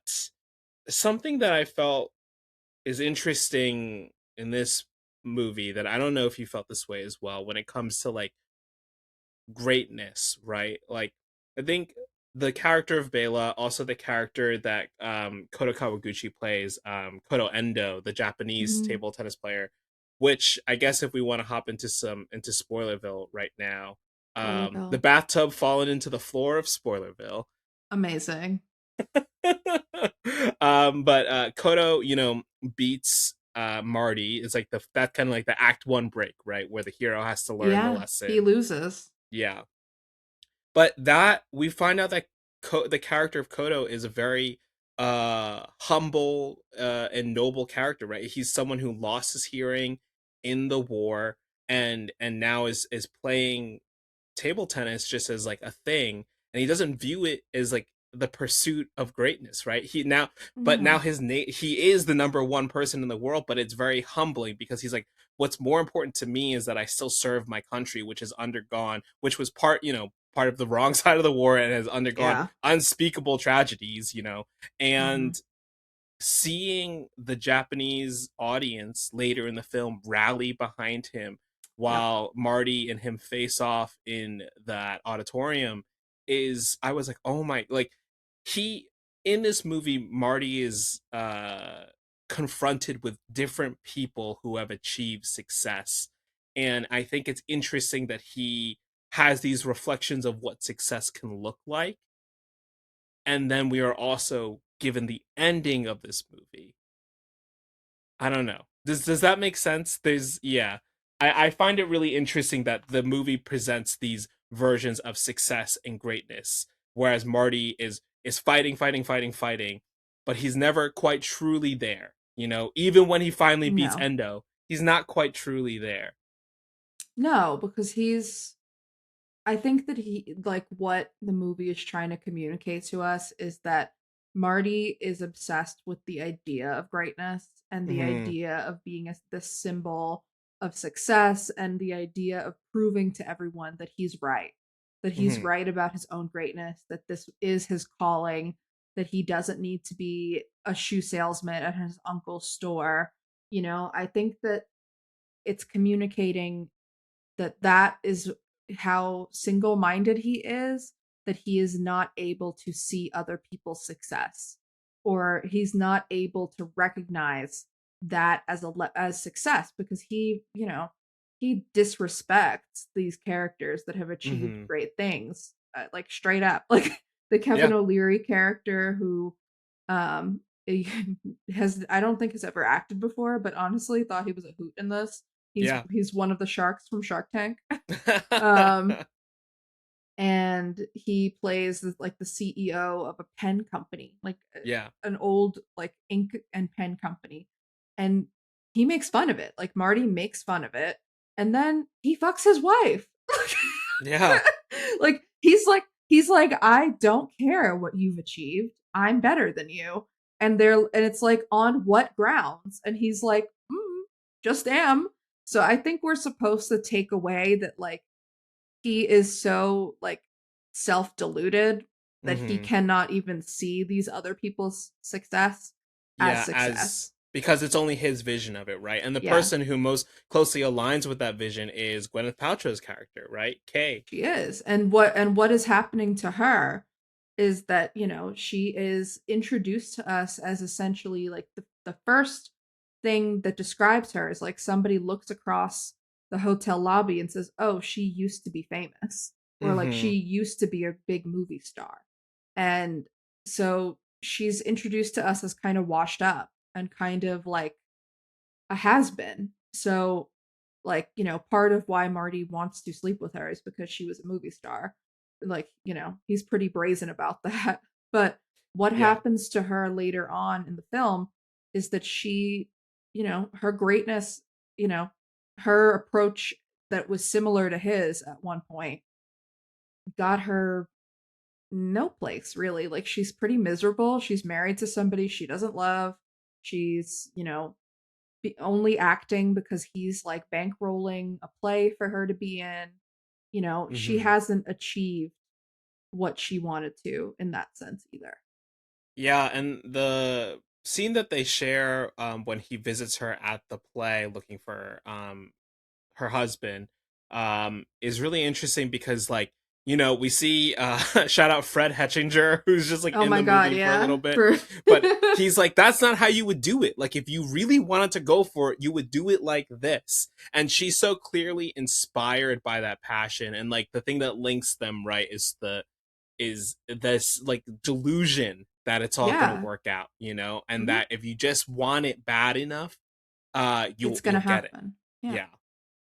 something that I felt is interesting in this movie that I don't know if you felt this way as well when it comes to like greatness, right? Like I think the character of Bela, also the character that Koto Kawaguchi plays, Koto Endo, the Japanese Mhm. table tennis player, which I guess if we want to hop into Spoilerville right now, the Spoilerville. bathtub falling into the floor of Spoilerville. Amazing. But Koto, beats Marty. It's like that kind of like the act one break, right? Where the hero has to learn the Yeah, he lesson. loses. Yeah. But that we find out that the character of Koto is a very humble and noble character, right? He's someone who lost his hearing in the war and now is playing table tennis just as like a thing, and he doesn't view it as like the pursuit of greatness, right? But now No. he is the number one person in the world, but it's very humbling because he's like, what's more important to me is that I still serve my country, which was part of the wrong side of the war and has undergone Yeah. unspeakable tragedies, Hmm. and seeing the Japanese audience later in the film rally behind him Yep. while Marty and him face off in that auditorium is I was like, oh my, like he in this movie, Marty is confronted with different people who have achieved success. And I think it's interesting that he has these reflections of what success can look like, and then we are also given the ending of this movie. I don't know. Does that make sense? Yeah. I find it really interesting that the movie presents these versions of success and greatness, whereas Marty is fighting, fighting, fighting, fighting, but he's never quite truly there. Even when he finally beats No. Endo, he's not quite truly there. No, because I think that he like what the movie is trying to communicate to us is that Marty is obsessed with the idea of greatness and the Mm-hmm. idea of being this symbol of success and the idea of proving to everyone that he's Mm-hmm. right about his own greatness, that this is his calling, that he doesn't need to be a shoe salesman at his uncle's store. I think that it's communicating that is how single-minded he is, that he is not able to see other people's success, or he's not able to recognize that as success, because he disrespects these characters that have achieved Mm-hmm. great things, like straight up, like the Kevin Yeah. O'Leary character, who um has I don't think has ever acted before, but honestly thought he was a hoot in this. He's Yeah. he's one of the sharks from Shark Tank. um and he plays like the CEO of a pen company, like Yeah. an old like ink and pen company. And he makes fun of it. Like Marty makes fun of it, and then he fucks his wife. Yeah. He's like, I don't care what you've achieved. I'm better than you. And it's like, on what grounds? And he's like, just am. So I think we're supposed to take away that like he is so like self-deluded that he Mm-hmm. cannot even see these other people's success as Yeah, as success. because it's only his vision of it, right? And the Yeah, person who most closely aligns with that vision is Gwyneth Paltrow's character, right? Kay. she is. And what is happening to her is that, she is introduced to us as essentially like the first thing that describes her is like somebody looks across the hotel lobby and says, "Oh, she used to be famous." Or like she Mm-hmm. used to be a big movie star. And so she's introduced to us as kind of washed up and kind of like a has been. So, like, part of why Marty wants to sleep with her is because she was a movie star. Like, he's pretty brazen about that. But what Yeah. happens to her later on in the film is that she, her greatness, you know, her approach that was similar to his at one point got her no place really. Like she's pretty miserable. She's married to somebody she doesn't love. She's, only acting because he's like bankrolling a play for her to be in. She Mm-hmm. hasn't achieved what she wanted to in that sense either. Yeah, and the scene that they share when he visits her at the play looking for her husband is really interesting because like we see shout out Fred Hetchinger who's just like Oh in my the god, movie for a yeah. little bit, For but he's like that's not how you would do it. Like if you really wanted to go for it you would do it like this, and she's so clearly inspired by that passion, and like the thing that links them right is this like delusion that it's all going to yeah. work out, and Mhm. that if you just want it bad enough you'll It's going to you'll get it. happen. Yeah. Yeah.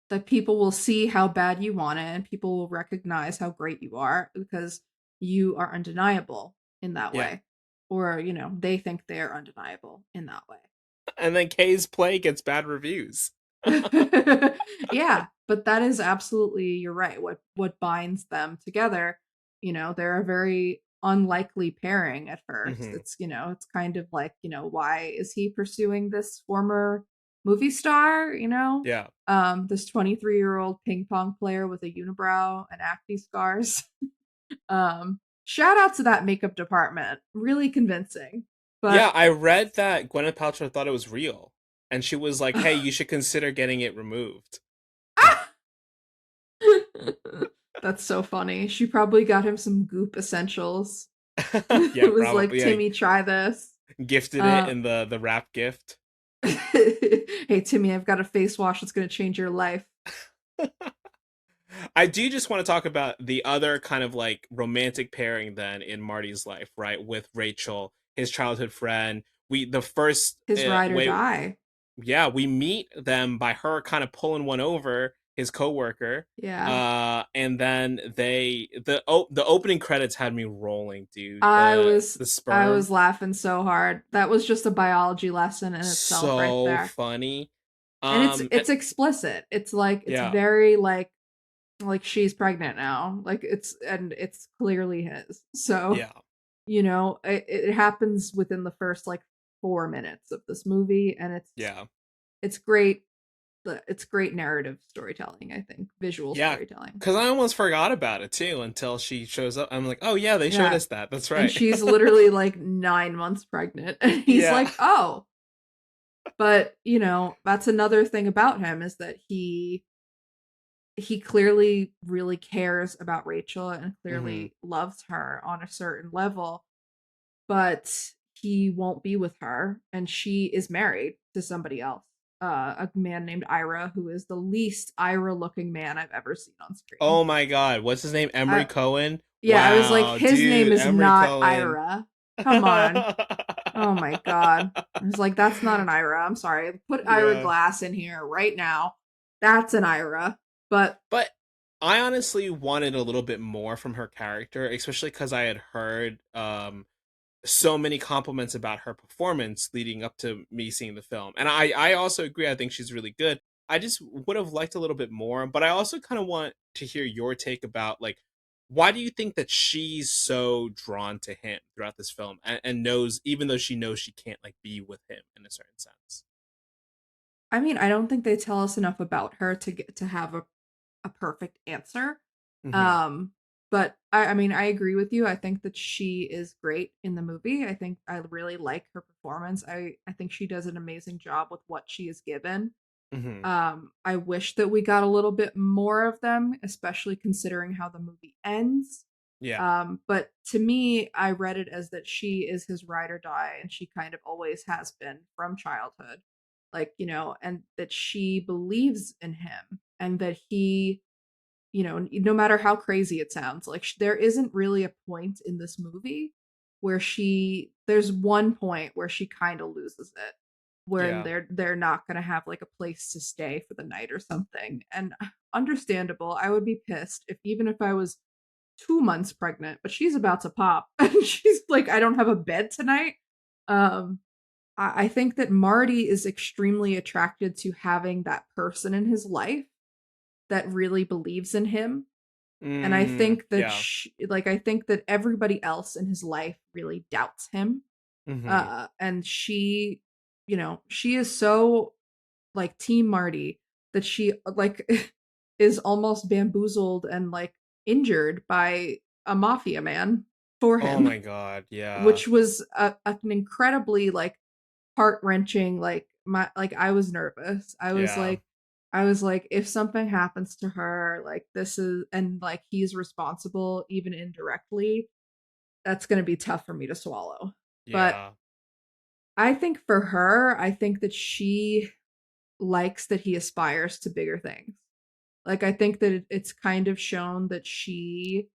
That people will see how bad you want it and people will recognize how great you are because you are undeniable in that Yeah. way. Or, they think they're undeniable in that way. And then Kay's play gets bad reviews. Yeah, but that is absolutely, you're right. What binds them together, they're a very unlikely pairing at first. Hmm. It's kind of like, why is he pursuing this former movie star, Yeah. this 23-year-old ping pong player with a unibrow and acne scars. Shout out to that makeup department. Really convincing. Yeah, But I read that Gwyneth Paltrow thought it was real. And she was like, hey, you should consider getting it removed. That's so funny. She probably got him some Goop essentials. Yeah, It was like, probably. Yeah, Timmy, try this. gifted it Uh, in the wrap gift. hey, Timmy, I've got a face wash that's going to change your life. I do just want to talk about the other kind of like romantic pairing then in Marty's life, right? With Rachel, his childhood friend. We the first His ride or way die. yeah, we meet them by her kind of pulling one over, his coworker. Yeah. And then the opening credits had me rolling, dude. I The was the I sperm, was laughing so hard. That was just a biology lesson in itself right so there. funny. And it's And it's explicit. It's like it's yeah. very like like she's pregnant now. Like it's clearly his. So, Yeah. it happens within the first like 4 minutes of this movie, and Yeah. it's great. It's great narrative storytelling, I think, visual Yeah. storytelling. Because I almost forgot about it too until she shows up. I'm like, oh yeah, they showed Yeah. us that. That's And right. she's literally like 9 months pregnant. And he's Yeah. like, oh. But, that's another thing about him is that he clearly really cares about Rachel and Mm-hmm. clearly loves her on a certain level, but he won't be with her, and she is married to somebody else. A man named Ira, who is the least Ira looking man I've ever seen on screen. Oh my God, what's his name? Emery I Cohen. Yeah, I was like, Wow, his name dude, is Emery not Cohen. Ira. Come on. Oh my god. I was like, that's not an Ira. I'm sorry. Put Ira Yeah. Glass in here right now. That's an Ira. But But I honestly wanted a little bit more from her character, especially because I had heard so many compliments about her performance leading up to me seeing the film. And I also agree, I think she's really good. I just would have liked a little bit more, but I also kind of want to hear your take about like why do you think that she's so drawn to him throughout this film and knows even though she knows she can't like be with him in a certain sense. I mean, I don't think they tell us enough about her to have a perfect answer. Mm-hmm. Um, but I mean, I agree with you. I think that she is great in the movie. I think I really like her performance. I think she does an amazing job with what she is given. Mm-hmm. I wish that we got a little bit more of them, especially considering how the movie ends. Yeah. But to me, I read it as that she is his ride or die, and she kind of always has been from childhood. Like, and that she believes in him, and that he, no matter how crazy it sounds, like there isn't really a point in this movie where there's one point where she kind of loses it, when Yeah. they're not going to have like a place to stay for the night or something. And understandable, I would be pissed if, even if I was 2 months pregnant, but she's about to pop and she's like, I don't have a bed tonight. um I think that Marty is extremely attracted to having that person in his life that really believes in him. And I think that Yeah. I think that everybody else in his life really doubts him. Mm-hmm. And she is so like team Marty that she like is almost bamboozled and like injured by a mafia man for Oh my him, God. Yeah. which was an incredibly like heart-wrenching, like I was nervous. Yeah. I was like, if something happens to her, like this is, and like he's responsible even indirectly, that's going to be tough for me to swallow. But Yeah. I think for her, I think that she likes that he aspires to bigger things. Like I think that it's kind of shown that she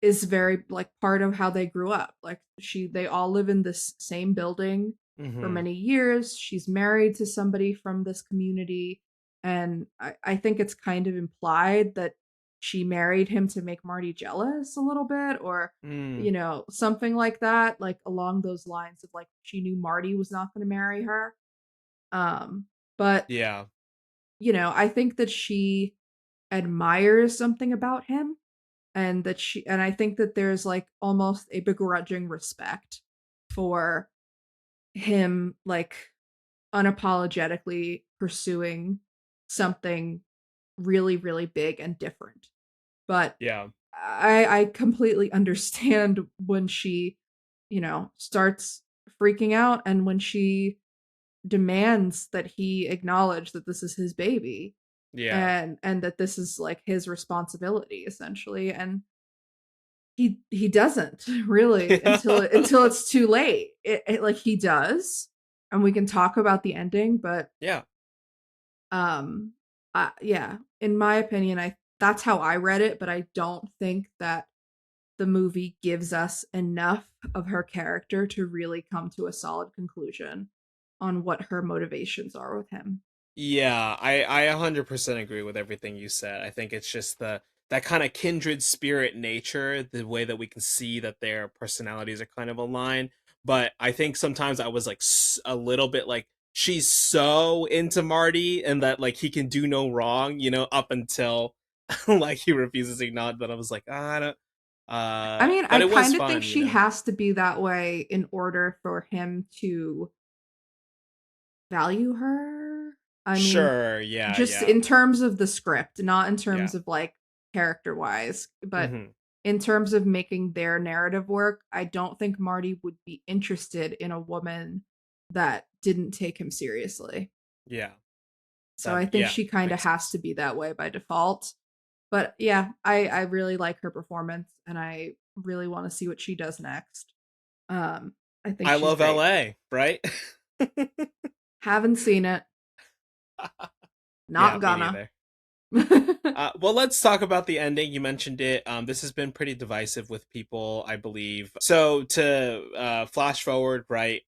is very like part of how they grew up. Like they all live in this same building for Mm-hmm. many years. She's married to somebody from this community. And I think it's kind of implied that she married him to make Marty jealous a little bit, or, Mm. something like that, like along those lines of like she knew Marty was not going to marry her. Um, but, Yeah. I think that she admires something about him, and I think that there's like almost a begrudging respect for him, like unapologetically pursuing something really really big and different. But Yeah. I completely understand when she, starts freaking out, and when she demands that he acknowledge that this is his baby, Yeah. and that this is like his responsibility essentially. And he doesn't really until it's too late. Like he does, and we can talk about the ending, but Yeah. um yeah, in my opinion, I that's how I read it, but I don't think that the movie gives us enough of her character to really come to a solid conclusion on what her motivations are with him. Yeah, I 100% agree with everything you said. I think it's just the that kind of kindred spirit nature, the way that we can see that their personalities are kind of aligned. But I think sometimes I was like a little bit like she's so into Marty and that like he can do no wrong, up until like he refuses to acknowledge that. I was like, I don't. I mean, But I it was kind of think fun, you she know. has to be that way in order for him to value her. I mean, Sure, yeah, just yeah, in terms of the script, not in yeah. terms of like character wise, but Hmm. in terms of making their narrative work, I don't think Marty would be interested in a woman that didn't take him seriously. Yeah, So I think yeah, she kind of makes has sense. to be that way by default. But yeah, I really like her performance and I really want to see what she does next. Um, I think I she's love great. LA, right? Haven't seen it. Yeah, Not me gonna. neither. Well, let's talk about the ending. You mentioned it. This has been pretty divisive with people, I believe. So to flash forward, right?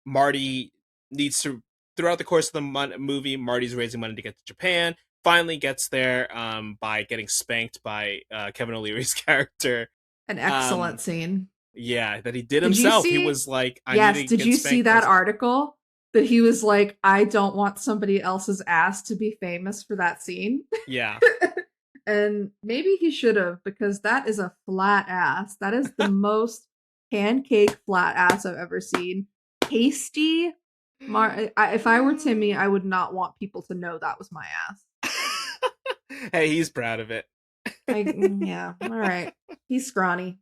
Marty needs to, throughout the course of the movie, Marty's raising money to get to Japan. Finally gets there by getting spanked by Kevin O'Leary's character. An Um, excellent scene. yeah, that he did Did you himself. He see? was like, "I need Yes, to did get you see spanked." that article that he was like, I don't want somebody else's ass to be famous for that scene? Yeah. And maybe he should have because that is a flat ass. That is the most pancake flat ass I've ever seen. Tasty. If I were Timmy, I would not want people to know that was my ass. Hey, he's proud of it. Yeah, all right. He's scrawny.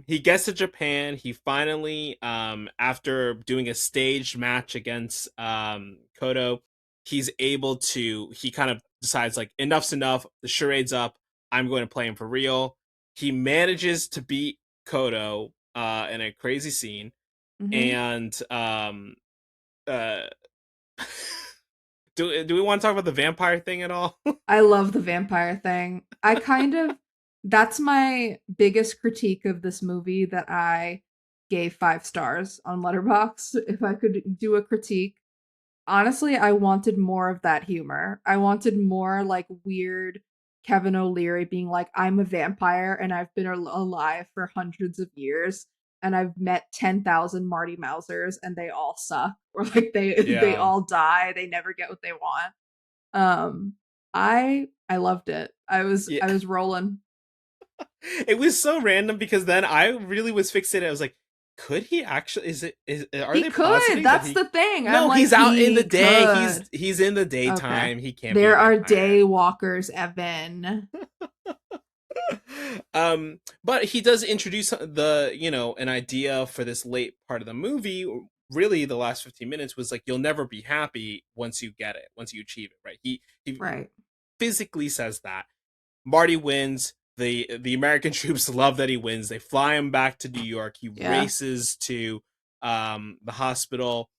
He gets to Japan. He finally, after doing a staged match against Kodo, he's able to. He kind of decides like enough's enough. The charade's up. I'm going to play him for real. He manages to beat Kodo in a crazy scene, Mm-hmm. and uh, do we want to talk about the vampire thing at all? I love the vampire thing. I kind of that's my biggest critique of this movie that I gave 5 stars on Letterboxd. If I could do a critique, honestly, I wanted more of that humor. I wanted more like weird Kevin O'Leary being like, I'm a vampire and I've been alive for hundreds of years and I've met 10,000 Marty Mousers and they all suck or like they Yeah. all die, they never get what they want. Um, I loved it. Yeah. I was rolling. It was so random because then I really was fixated. I was like, could he actually? Are He they could. positing that That's he? the thing. I'm No, like, he's out in the he day. could. He's in the Okay. daytime. He can't be a There are vampire. day walkers, Evan. But he does introduce the an idea for this late part of the movie. Really, the last 15 minutes was like you'll never be happy once you get it, once you achieve it. Right? He Right. physically says that. Marty wins. The American troops love that he wins. They fly him back to New York. He Yeah. races to the hospital.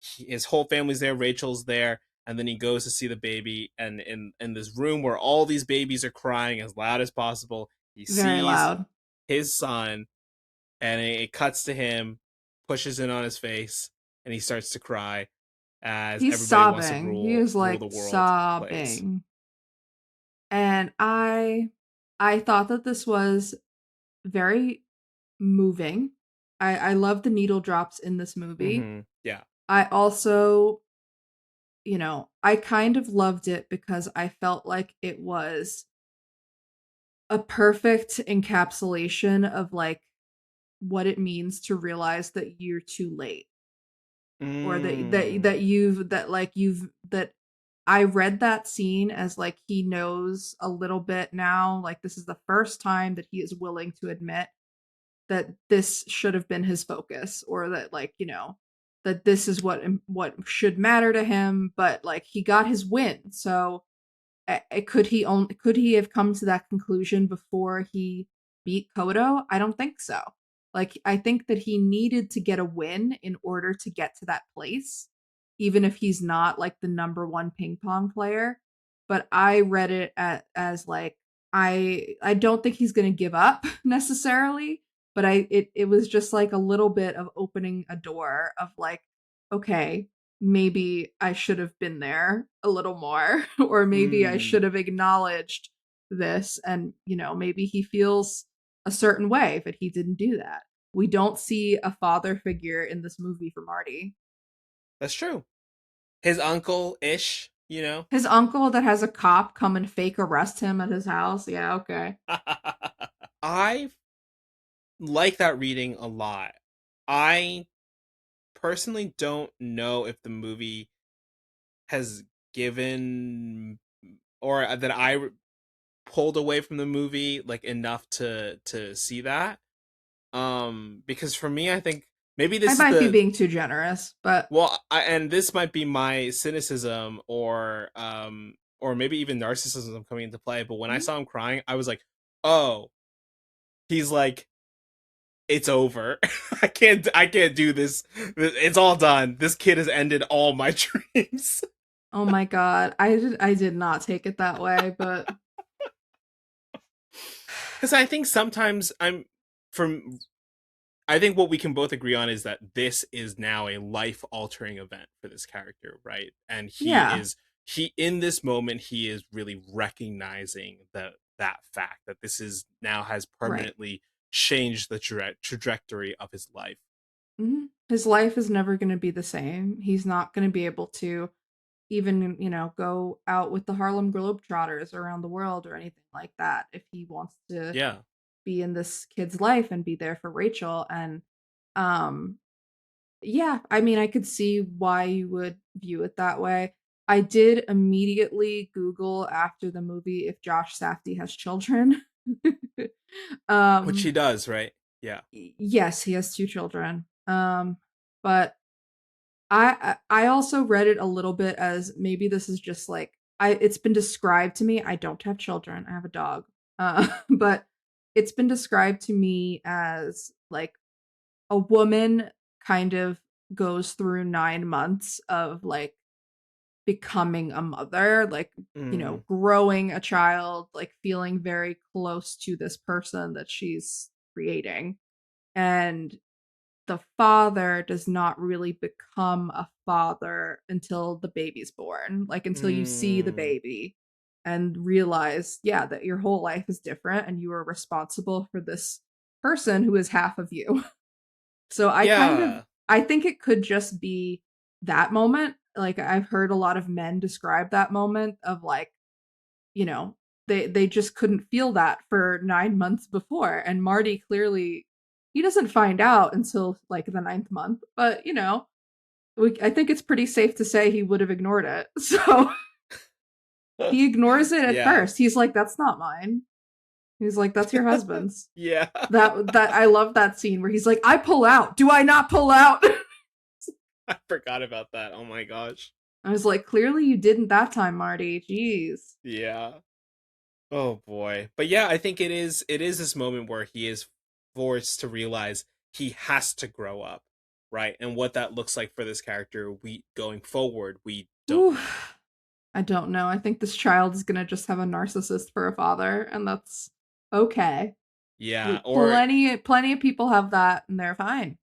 His whole family's there. Rachel's there, and then he goes to see the baby. And in this room where all these babies are crying as loud as possible, he Very sees loud. his son, and it cuts to him, pushes in on his face, and he starts to cry as He's everybody wants to sobbing. He is rule like the world plays. sobbing. And I thought that this was very moving. I love the needle drops in this movie. Mm-hmm. Yeah. I also, I kind of loved it because I felt like it was a perfect encapsulation of like what it means to realize that you're too late or Mm. that I read that scene as like he knows a little bit now, like this is the first time that he is willing to admit that this should have been his focus or that like, that this is what should matter to him, but like he got his win. So could he have come to that conclusion before he beat Kodo? I don't think so. Like I think that he needed to get a win in order to get to that place, even if he's not like the number one ping pong player. But I read it as like I don't think he's going to give up necessarily, but it was just like a little bit of opening a door of like, okay, maybe I should have been there a little more, or maybe I Mm. should have acknowledged this. And, maybe he feels a certain way, but he didn't do that. We don't see a father figure in this movie for Marty. That's true. His uncle ish, you know? His uncle that has a cop come and fake arrest him at his house. Yeah, okay. I like that reading a lot. I personally don't know if the movie has given, or that I pulled away from the movie like enough to see that. Because for me, I think maybe I this is might be the, being too generous, but and this might be my cynicism, or maybe even narcissism coming into play. But when I Mhm. saw him crying, I was like, oh, he's like, it's over. I can't do this. It's all done. This kid has ended all my dreams. Oh my god, I did not take it that way, but Because I think sometimes from I think what we can both agree on is that this is now a life altering event for this character, right? And yeah, he in this moment he is really recognizing that fact that this is now has right. permanently changed the trajectory of his life. His life is never going to be the same. He's not going to be able to even, go out with the Harlem Globetrotters around the world or anything like that if he wants to Yeah. be in this kid's life and be there for Rachel. And um yeah, I mean, I could see why you would view it that way. I did immediately Google after the movie if Josh Safdie has children. Which um he does, right? Yeah. yes, he has two children. But I also read it a little bit as maybe this is just like it's been described to me. I don't have children. I have a dog. But it's been described to me as like a woman kind of goes through 9 months of like becoming a mother, like, Mm. growing a child, like feeling very close to this person that she's creating. And the father does not really become a father until the baby's born, like until you see the Mm. baby and realize, yeah, that your whole life is different and you are responsible for this person who is half of you. So Yeah. I think it could just be that moment. Like I've heard a lot of men describe that moment of like, you know, they just couldn't feel that for 9 months before, and Marty clearly he doesn't find out until like the ninth month, but I think it's pretty safe to say he would have ignored it. So he ignores it at Yeah. first. He's like, "That's not mine." He's like, "That's your husband's." Yeah. That I love that scene where he's like, "I pull out. Do I not pull out?" I forgot about that. Oh my gosh. I was like, "Clearly you didn't that time, Marty. Jeez." Yeah. Oh boy. But yeah, I think it is this moment where he is forced to realize he has to grow up, right? And what that looks like for this character, we going forward, we don't Whew. know. I don't know. I think this child is gonna just have a narcissist for a father, and that's okay. Yeah, or Plenty of people have that, and they're fine.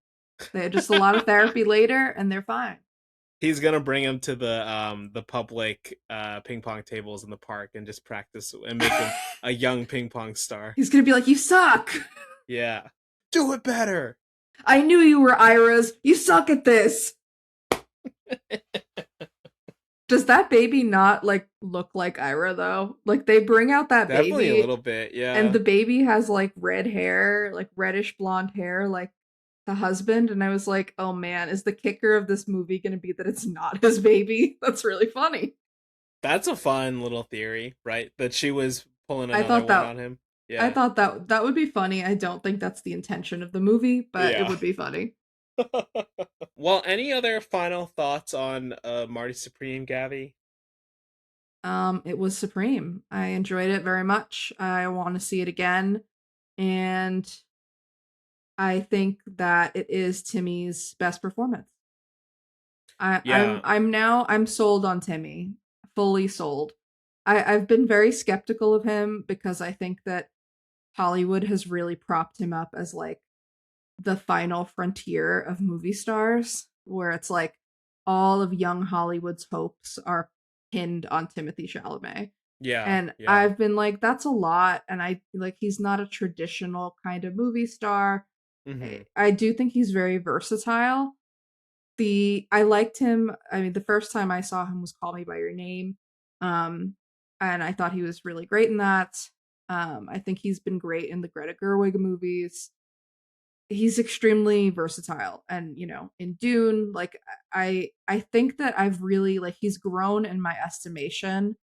They had just a lot of therapy later, and they're fine. he's gonna bring him to the public ping pong tables in the park and just practice and make him a young ping pong star. He's gonna be like, "You suck. Yeah. Do it better. I knew you were Ira's. You suck at this." Does that baby not like look like Ira though? Like they bring out that Definitely a baby little bit, and yeah. the baby has like red hair, like reddish blonde hair, like the husband. And I was like, oh man, is the kicker of this movie going to be that it's not his baby? That's really funny. That's a fun little theory, right? That she was pulling I another thought one that on him. I Yeah. thought that would be funny. I don't think that's the intention of the movie, but it Yeah. would be funny. Well, any other final thoughts on Marty Supreme, Gabby? It was supreme. I enjoyed it very much. I want to see it again, and I think that it is Timmy's best performance. Yeah. I'm sold on Timmy, fully sold. I've been very skeptical of him because I think that Hollywood has really propped him up as like the final frontier of movie stars, where it's like all of young Hollywood's hopes are pinned on Timothée Chalamet. Yeah. And Yeah. I've been like, that's a lot. And I like, he's not a traditional kind of movie star. Hmm. I do think he's very versatile, I liked him. I mean, the first time I saw him was Call Me by Your Name. Um, and I thought he was really great in that. I think he's been great in the Greta Gerwig movies. He's extremely versatile, and in Dune, like I think that I've really like he's grown in my estimation.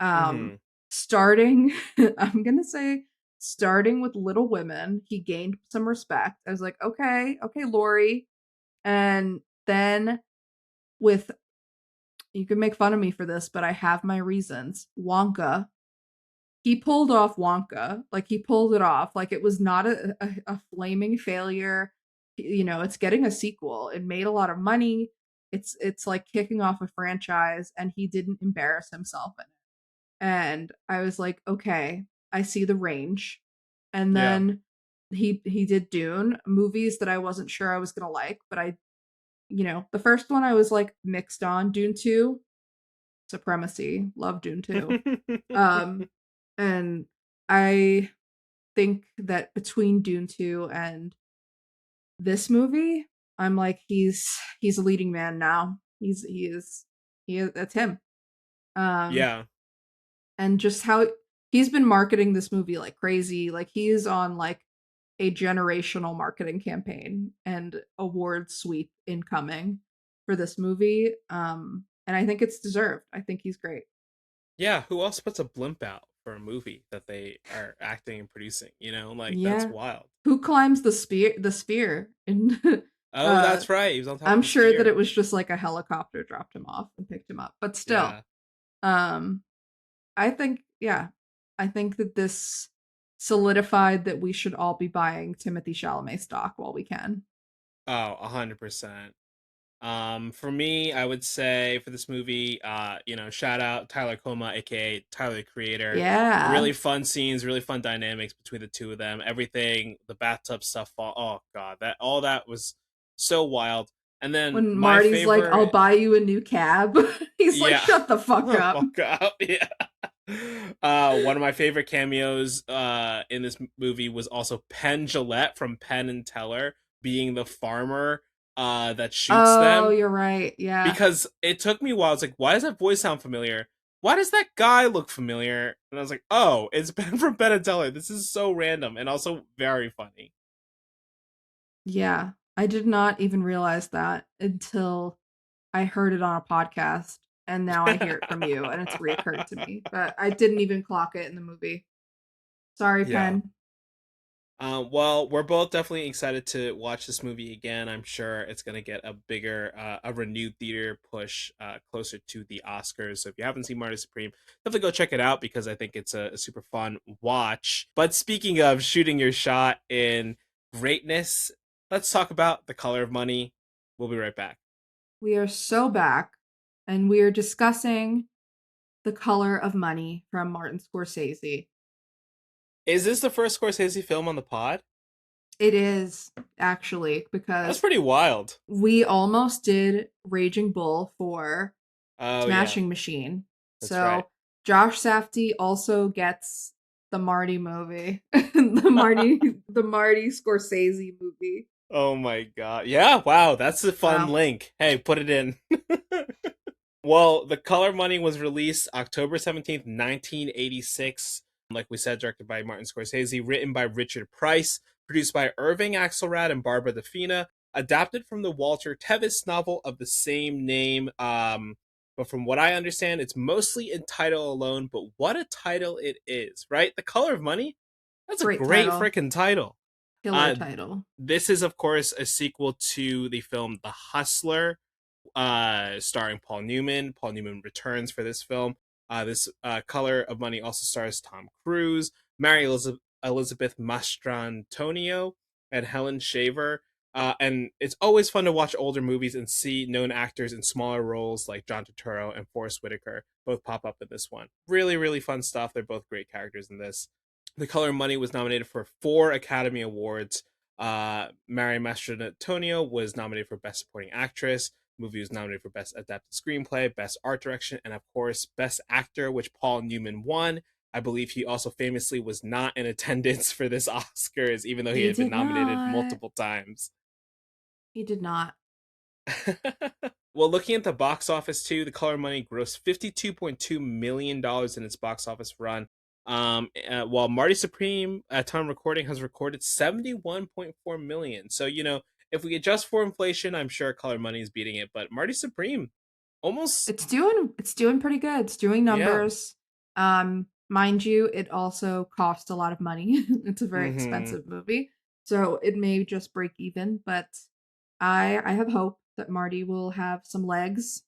Mm-hmm. Starting, I'm gonna say, starting with Little Women, he gained some respect. I was like, okay, Lori, and then with you can make fun of me for this, but I have my reasons. Wonka, he pulled off Wonka. Like he pulled it off. Like it was not a flaming failure. It's getting a sequel. It made a lot of money. It's like kicking off a franchise, and he didn't embarrass himself in it. And I was like, okay, I see the range. And Yeah. then he did Dune, movies that I wasn't sure I was gonna like, but the first one I was like mixed on. Dune 2, Supremacy, love Dune 2. Um, and I think that between Dune 2 and this movie, I'm like he's a leading man now. That's him. Um, Yeah. and just how he's been marketing this movie like crazy. Like he's on like a generational marketing campaign and award sweep incoming for this movie. And I think it's deserved. I think he's great. Yeah, who else puts a blimp out for a movie that they are acting and producing? Like that's Yeah. wild. Who climbs the sphere? And Oh, uh that's right. He was on top I'm of the sure that it spear. was just like a helicopter dropped him off and picked him up. But still, Yeah. um I think, yeah, I think that this solidified that we should all be buying Timothée Chalamet stock while we can. Oh, 100%. For me, I would say for this movie, shout out Tyler Coma, aka Tyler the Creator. Yeah. Really fun scenes, really fun dynamics between the two of them. Everything, the bathtub stuff, oh god, that was so wild. And then When my Marty's like, I'll favorite, buy you a new cab, he's like, yeah, shut the fuck up. fuck up, yeah. One of my favorite cameos in this movie was also Penn Jillette from Penn and Teller being the farmer that shoots Oh, them, you're right. Yeah. because it took me a while. It's like, why does that voice sound familiar? Why does that guy look familiar? And I was like, oh, it's Ben from Ben and Teller. This is so random and also very funny. Yeah. I did not even realize that until I heard it on a podcast. And now I hear it from you, and it's reoccurred to me. But I didn't even clock it in the movie. Sorry, Yeah. Pen. Well, we're both definitely excited to watch this movie again. I'm sure it's going to get a renewed theater push closer to the Oscars. So if you haven't seen Marty Supreme, definitely go check it out because I think it's a super fun watch. But speaking of shooting your shot in greatness, let's talk about The Color of Money. We'll be right back. We are so back, and we are discussing The Color of Money from Martin Scorsese. Is this the first Scorsese film on the pod? It is actually That's because pretty wild. we almost did Raging Bull for Oh, yeah, Smashing Machine. that's right. So Josh Safdie also gets the Marty movie, the Marty Scorsese movie. Oh my god. Yeah, wow, that's a fun Wow. link. Hey, put it in. Well, The Color Money was released October 17th, 1986. Like we said, directed by Martin Scorsese, written by Richard Price, produced by Irving Axelrad and Barbara DeFina, adapted from the Walter Tevis novel of the same name. But from what I understand, it's mostly in title alone. But what a title it is, right? The Color of Money? That's a Great great title. freaking title. Killer Uh, title. this is, of course, a sequel to the film The Hustler, starring Paul Newman. Paul Newman returns for this film. This Color of Money also stars Tom Cruise, Mary Elizabeth Mastrantonio, and Helen Shaver. And it's always fun to watch older movies and see known actors in smaller roles like John Turturro and Forrest Whitaker both pop up in this one. Really, really fun stuff. They're both great characters in this. The Color of Money was nominated for 4 Academy Awards. Mary Mastrantonio was nominated for Best Supporting Actress. The movie was nominated for Best Adapted Screenplay, Best Art Direction, and of course, Best Actor, which Paul Newman won. I believe he also famously was not in attendance for this Oscars, even though he He had been did nominated not. multiple times. He did not. Well, looking at the box office too, The Color of Money grossed $52.2 million in its box office run. While Marty Supreme at time of recording has recorded 71.4 million. So, if we adjust for inflation, I'm sure Color Money is beating it, but Marty Supreme almost, It's doing pretty good. It's doing yeah. numbers. Mind you, it also cost a lot of money. It's a very Mm-hmm. expensive movie, so it may just break even. But I have hope that Marty will have some legs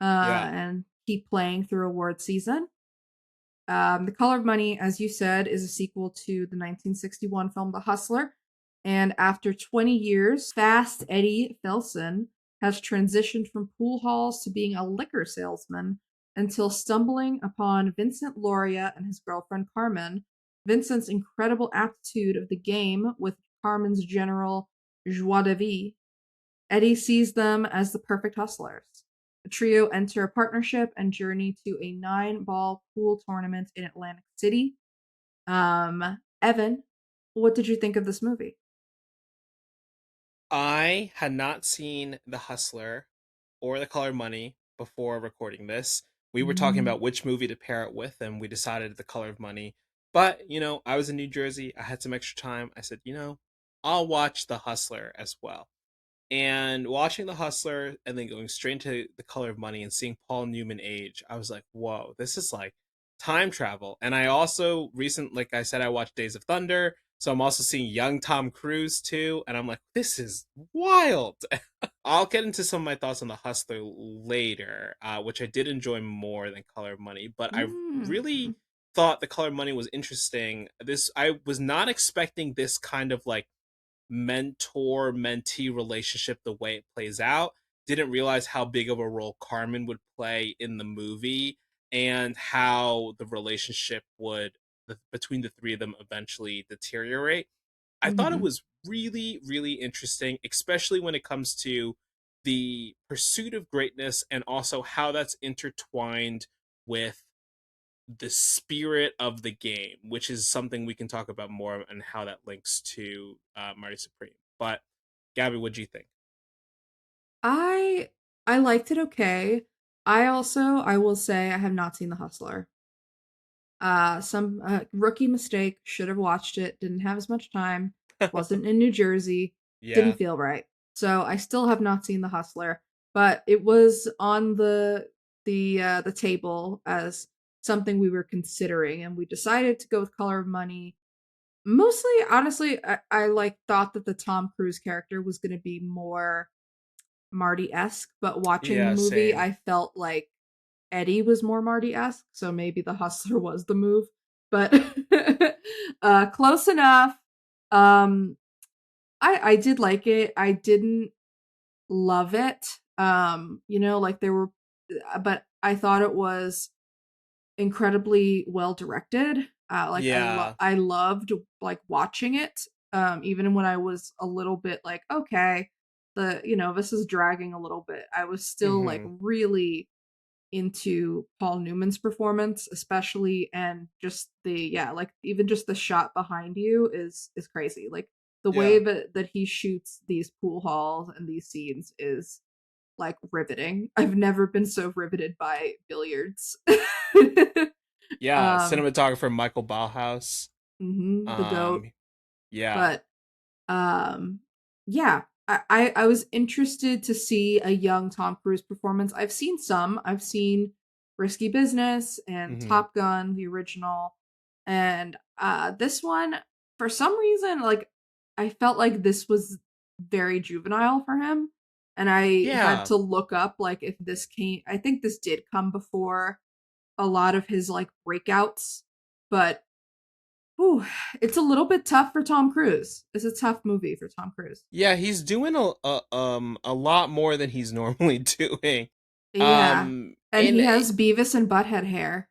Yeah. and keep playing through award season. The Color of Money, as you said, is a sequel to the 1961 film The Hustler. And after 20 years, Fast Eddie Felson has transitioned from pool halls to being a liquor salesman until stumbling upon Vincent Loria and his girlfriend Carmen. Vincent's incredible aptitude of the game with Carmen's general joie de vivre. Eddie sees them as the perfect hustlers. The trio enter a partnership and journey to a 9-ball pool tournament in Atlantic City. Evan, what did you think of this movie? I had not seen The Hustler or The Color Money before recording this. We were talking Mm. about which movie to pair it with, and we decided The Color of Money. But, I was in New Jersey. I had some extra time. I said, I'll watch The Hustler as well. And watching The Hustler and then going straight into The Color of Money and seeing Paul Newman age, I was like, whoa, this is like time travel. And I also like I said, I watched Days of Thunder. So I'm also seeing young Tom Cruise too. And I'm like, this is wild. I'll get into some of my thoughts on The Hustler later, which I did enjoy more than Color of Money. But I Mm. really thought The Color of Money was interesting. I was not expecting this kind of like mentor mentee relationship the way it plays out. Didn't realize how big of a role Carmen would play in the movie and how the relationship would between the three of them eventually deteriorate. I thought it Mm-hmm. was really, really interesting, especially when it comes to the pursuit of greatness and also how that's intertwined with the spirit of the game, which is something we can talk about more and how that links to Marty Supreme. But Gabby, what do you think? I I liked it okay. I will say I have not seen The Hustler. Some rookie mistake. Should have watched it. Didn't have as much time. Wasn't in New Jersey. Didn't Yeah, feel right. So I still have not seen The Hustler, but it was on the table as something we were considering, and we decided to go with Color of Money. Mostly, honestly, I like thought that the Tom Cruise character was going to be more Marty esque, but watching the yeah, movie, same. I felt like Eddie was more Marty esque, so maybe the Hustler was the move. But close enough. Um, I did like it. I didn't love it. Like there were, but I thought it was incredibly well directed. Yeah. I loved like watching it. Even when I was a little bit like, okay, this is dragging a little bit. I was still like Mm-hmm. really into Paul Newman's performance, especially, and just like even just the shot behind you is crazy. Like the way Yeah. that he shoots these pool halls and these scenes is like riveting. I've never been so riveted by billiards. Yeah. um, Cinematographer Michael Bauhaus. the goat, Um, yeah. but um, yeah, I was interested to see a young Tom Cruise performance. I've seen some. I've seen Risky Business and Mm-hmm. Top Gun, the original, and this one for some reason, like I felt like this was very juvenile for him, and I had Yeah. to look up like if this came. I think this did come before a lot of his like breakouts, but ooh, it's a little bit tough for Tom Cruise. It's a tough movie for Tom Cruise. Yeah, he's doing a lot more than he's normally doing. Yeah. And And he has Beavis and Butthead hair.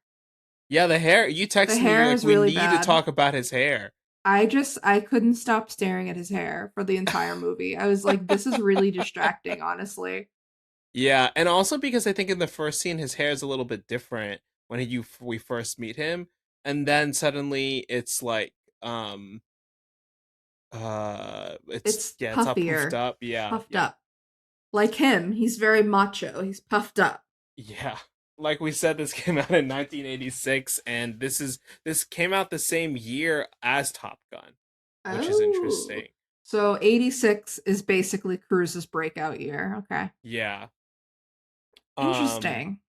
yeah, the hair. You The texted me. You're hair like, is we really need to bad. talk about his hair. I couldn't stop staring at his hair for the entire movie. I was like, this is really distracting, honestly. Yeah, and also because I think in the first scene his hair is a little bit different when we first meet him, and then suddenly it's like it's It's yeah, it's all poofed puffier. up. It's Yeah, puffed yeah. up. Like him, he's very macho. He's puffed up. Yeah. Like we said, this came out in 1986, and this came out the same year as Top Gun, which is Oh. interesting. So 86 is basically Cruise's breakout year. Okay. Yeah. Um Interesting.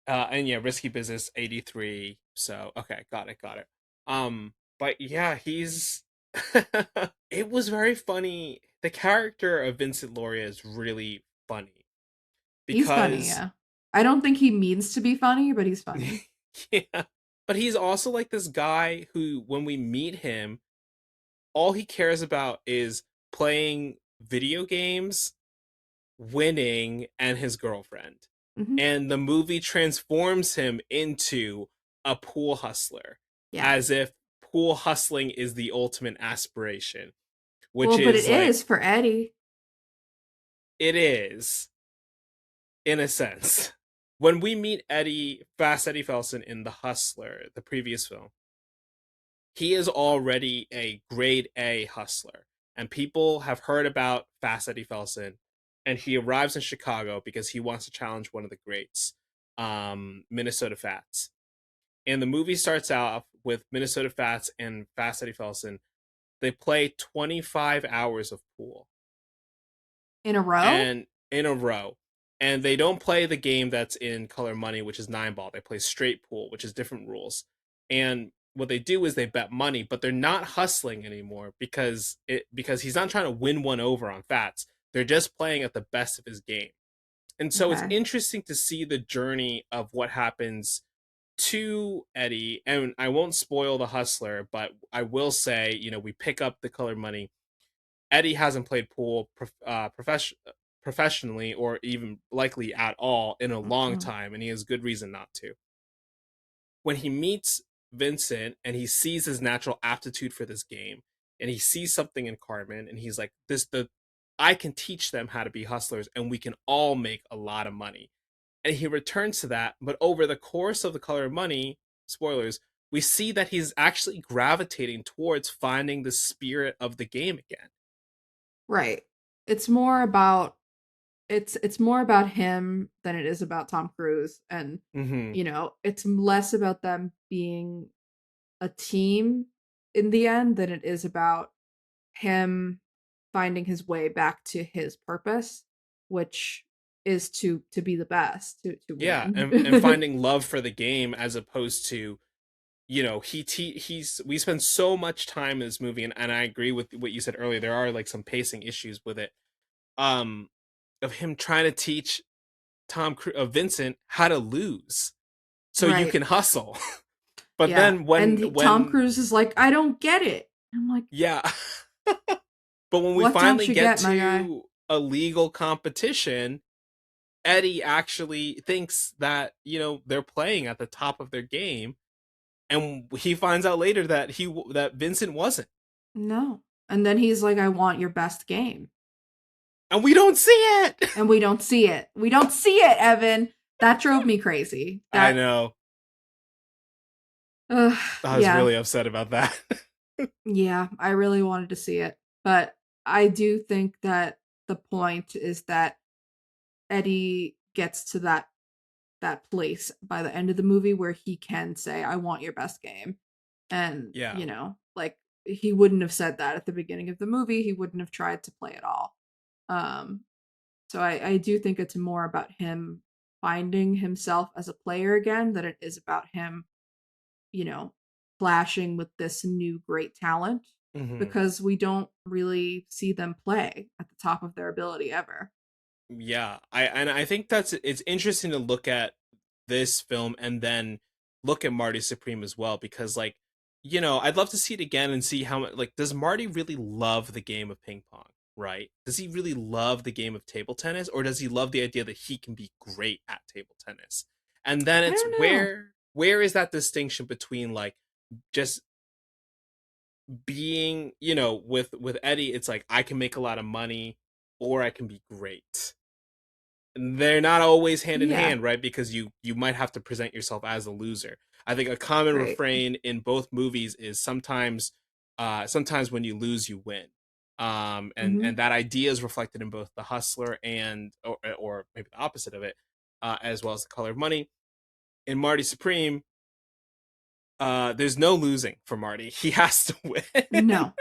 and yeah, Risky Business 83. So, okay, got it. But yeah, he's it was very funny. The character of Vincent Loria is really funny He's funny, because yeah. I don't think he means to be funny, but he's funny. yeah, but he's also like this guy who when we meet him, all he cares about is playing video games, winning, and his girlfriend. Hmm. And the movie transforms him into a pool hustler, Yeah. as if pool hustling is the ultimate aspiration, which Well, but it is like, is for Eddie. it is, in a sense. When we meet Fast Eddie Felson in The Hustler, the previous film, he is already a grade A hustler. And people have heard about Fast Eddie Felson, and he arrives in Chicago because he wants to challenge one of the greats, Minnesota Fats. And the movie starts out with Minnesota Fats and Fast Eddie Felson. They play 25 hours of pool In a row? and in a row. And they don't play the game that's in Color Money, which is 9 ball. They play straight pool, which is different rules. And what they do is they bet money, but they're not hustling anymore because he's not trying to win one over on Fats. They're just playing at the best of his game. And so it's Okay. interesting to see the journey of what happens to Eddie. And I won't spoil The Hustler, but I will say, we pick up the Color Money. Eddie hasn't played pool professionally or even likely at all in a long Uh-uh. time, and he has good reason not to. When he meets Vincent and he sees his natural aptitude for this game, and he sees something in Carmen, and he's like, I can teach them how to be hustlers, and we can all make a lot of money. And he returns to that, but over the course of The Color of Money, spoilers, we see that he's actually gravitating towards finding the spirit of the game again. Right. It's more about it's more about him than it is about Tom Cruise, and Mm-hmm. it's less about them being a team in the end than it is about him finding his way back to his purpose, which is to be the best, to Yeah, win. and finding love for the game as opposed to, we spend so much time in this movie, and I agree with what you said earlier. There are like some pacing issues with it, um, of him trying to teach Vincent how to lose so you Right. can hustle. But Yeah. then And Tom when Cruise is like, I don't get it. I'm like, yeah, but when we what finally don't you get get, my guy? to a legal competition, Eddie actually thinks that they're playing at the top of their game, and he finds out later that Vincent wasn't, No. And then he's like, I want your best game. and we don't see it. And we don't see it. We don't see it, Evan. That drove me crazy. I That, know. I was yeah. really upset about that. Yeah, I really wanted to see it. But I do think that the point is that Eddie gets to that place by the end of the movie where he can say, I want your best game. And, Yeah. like he wouldn't have said that at the beginning of the movie. He wouldn't have tried to play it all. Um, so I do think it's more about him finding himself as a player again than it is about him, you know, flashing with this new great talent, Hmm. because we don't really see them play at the top of their ability ever. Yeah, I think it's interesting to look at this film and then look at Marty Supreme as well, because like, I'd love to see it again and see how much, like, does Marty really love the game of ping pong, right? Does he really love the game of table tennis, or does he love the idea that he can be great at table tennis? And then I it's don't know. where is that distinction between like just being, with Eddie, it's like I can make a lot of money or I can be great. They're not always hand in Yeah, hand, right? Because you might have to present yourself as a loser. I think a common right. refrain in both movies is sometimes when you lose, you win. And that idea is reflected in both The Hustler and or maybe the opposite of it, as well as The Color of Money. In Marty Supreme, there's no losing for Marty. He has to win. No.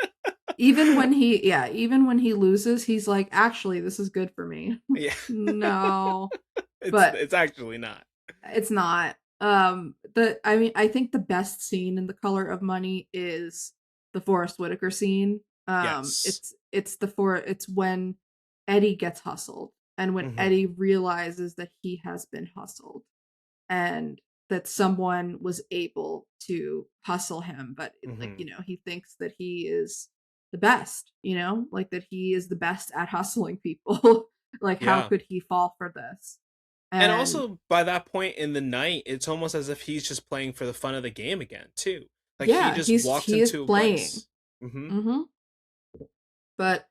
Even when he loses, he's like, actually, this is good for me. Yeah. No. But it's actually not. it's not. I think the best scene in The Color of Money is the Forest Whitaker scene. Yes. It's when Eddie gets hustled, and when Mm-hmm. Eddie realizes that he has been hustled, and that someone was able to hustle him, but like, Mm-hmm. he thinks that he is the best, like that he is the best at hustling people. Like, how Yeah. could he fall for this? And And also, by that point in the night, it's almost as if he's just playing for the fun of the game again, too. Like, he yeah, just walks he is into a playing. place. Mm-hmm. Mm-hmm. But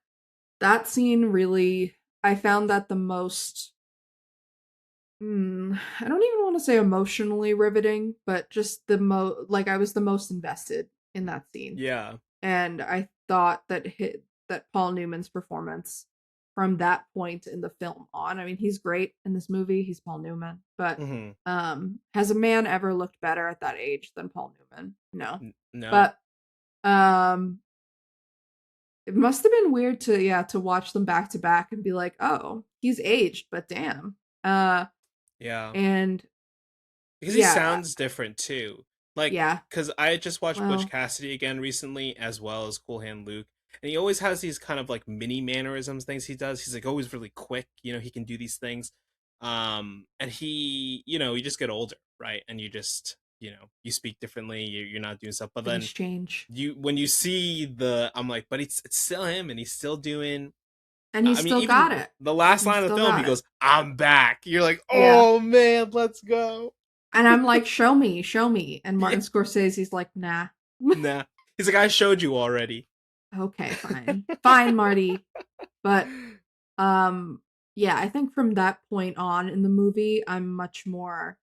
that scene really, I found that the most, I don't even want to say emotionally riveting, but just like I was the most invested in that scene. Yeah. And I thought that that Paul Newman's performance from that point in the film on, I mean, he's great in this movie. He's Paul Newman, but Mm-hmm. has a man ever looked better at that age than Paul Newman? No. No. But um it must have been weird to watch them back to back and be like, "Oh, he's aged, but damn." Yeah. And Because he yeah, sounds different, too. Like, yeah. because I just watched Butch Well, Cassidy again recently, as well as Cool Hand Luke. And he always has these kind of like mini mannerisms things he does. He's like always really quick, he can do these things. And you just get older, right? And you just, you speak differently, you're not doing stuff. But things then change. when you see I'm like, but it's still him, and he's still doing. And he's I mean, still got even it. the last He's line of the still film, he got it. goes, "I'm back." You're like, Yeah. "Oh man, let's go." And I'm like, "Show me, show me." And Yeah. Martin Scorsese's like, "Nah." Nah. He's like, "I showed you already." Okay, fine. Fine, Marty. But um yeah, I think from that point on in the movie, I'm much more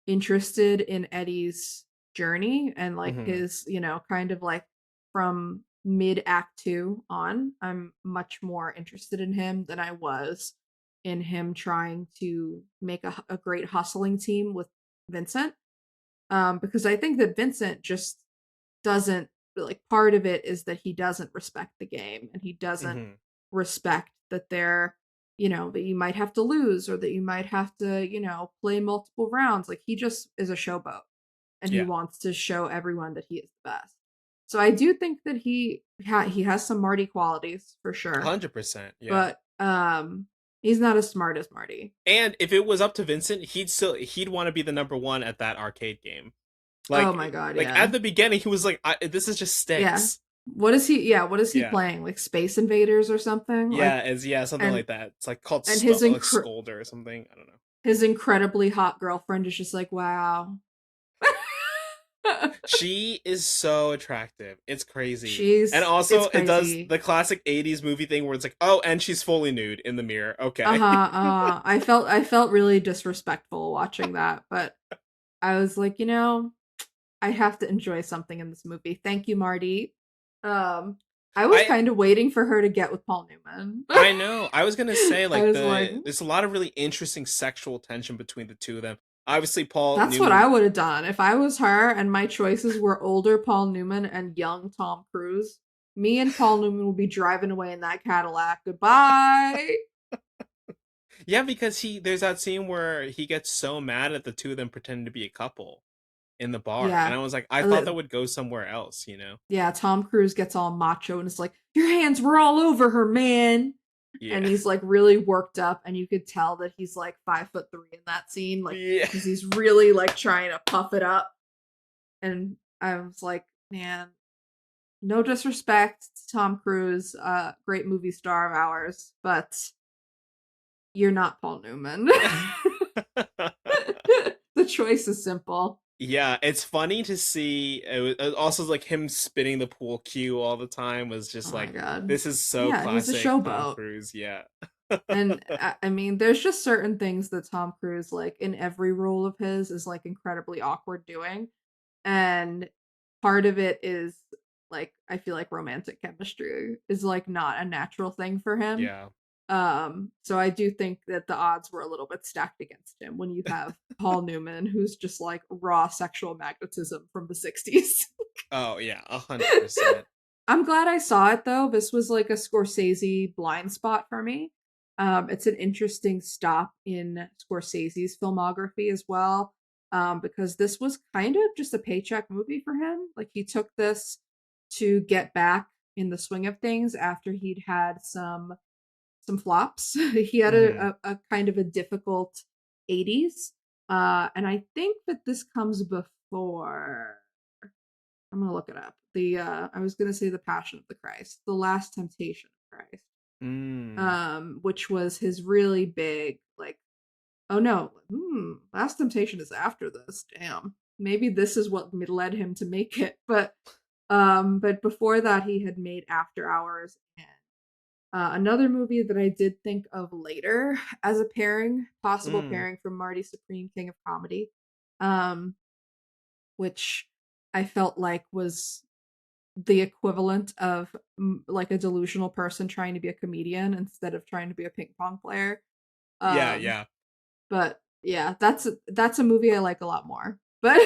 interested in Eddie's journey and like Hmm. his, kind of like from mid act 2 on. I'm much more interested in him than I was in him trying to make a great hustling team with Vincent. Because I think that Vincent just doesn't, like, part of it is that he doesn't respect the game, and he doesn't Hmm. respect that that you might have to lose, or that you might have to, play multiple rounds. Like, he just is a showboat, and he Yeah. wants to show everyone that he is the best. So I do think that he has some Marty qualities for sure, 100%. Yeah. but he's not as smart as Marty. And if it was up to Vincent, he'd want to be the number one at that arcade game. Oh Like my god, like yeah. at the beginning, he was like, "This is just Yeah. sticks." What is he Yeah. playing? Like Space Invaders or something? Like, Yeah, something and like that. It's like called and like Scolder or something. I don't know. his incredibly hot girlfriend is just like, wow. She is so attractive. It's crazy. And It's also, it does crazy. the classic 80s movie thing where it's like, "Oh, and she's fully nude in the mirror." Okay. Uh-huh, I felt really disrespectful watching that, but I was like, I have to enjoy something in this movie. Thank you, Marty. Um, I was I kind of waiting for her to get with Paul Newman. I know. I was gonna say I like was like, there's a lot of really interesting sexual tension between the two of them. Obviously, Paul that's what I Newman. would have done if I was her and my choices were older Paul Newman and young Tom Cruise. Me and Paul Newman would be driving away in that Cadillac. Goodbye. Yeah, because there's that scene where he gets so mad at the two of them pretending to be a couple in the bar, and Yeah. I was like, I thought Uh, that would go somewhere else. Yeah, Tom Cruise gets all macho and is like, "Your hands were all over her, man." And Yeah. he's like really worked up, and you could tell that he's like 5'3" in that scene, like, Yeah. because he's really like trying to puff it up. And I was like, man, no disrespect to Tom Cruise, great movie star of ours, but you're not Paul Newman. The choice is simple. Yeah, it's funny to see. It also like him spinning the pool cue all the time was Oh just my like, god. this is so Yeah, he's a classic Tom showboat. Cruise. Yeah. And I mean, there's just certain things that Tom Cruise, like in every role of his, is like incredibly awkward doing. And part of it is like I feel like romantic chemistry is like not a natural thing for him. Yeah. So I do think that the odds were a little bit stacked against him when you have Paul Newman, who's just like raw sexual magnetism from the 60s. Oh yeah, 100%. I'm glad I saw it though. This was like a Scorsese blind spot for me. It's an interesting stop in Scorsese's filmography as well, because this was kind of just a paycheck movie for him. Like he took this to get back in the swing of things after he'd had some flops. He had Mm-hmm. a kind of a difficult 80s. And I think that this comes before. I'm gonna look it up. I was gonna say the Passion of the Christ, the Last Temptation of Christ, Mm. which was his really big like. Oh no, Last Temptation is after this. Damn, maybe this is what led him to make it. But before that, he had made After Hours and another movie that I did think of later as a possible Mm. pairing from Marty Supreme, King of Comedy, um, which I felt like was the equivalent of like a delusional person trying to be a comedian instead of trying to be a ping pong player. Yeah, Um, yeah. but yeah, that's a movie I like a lot more. But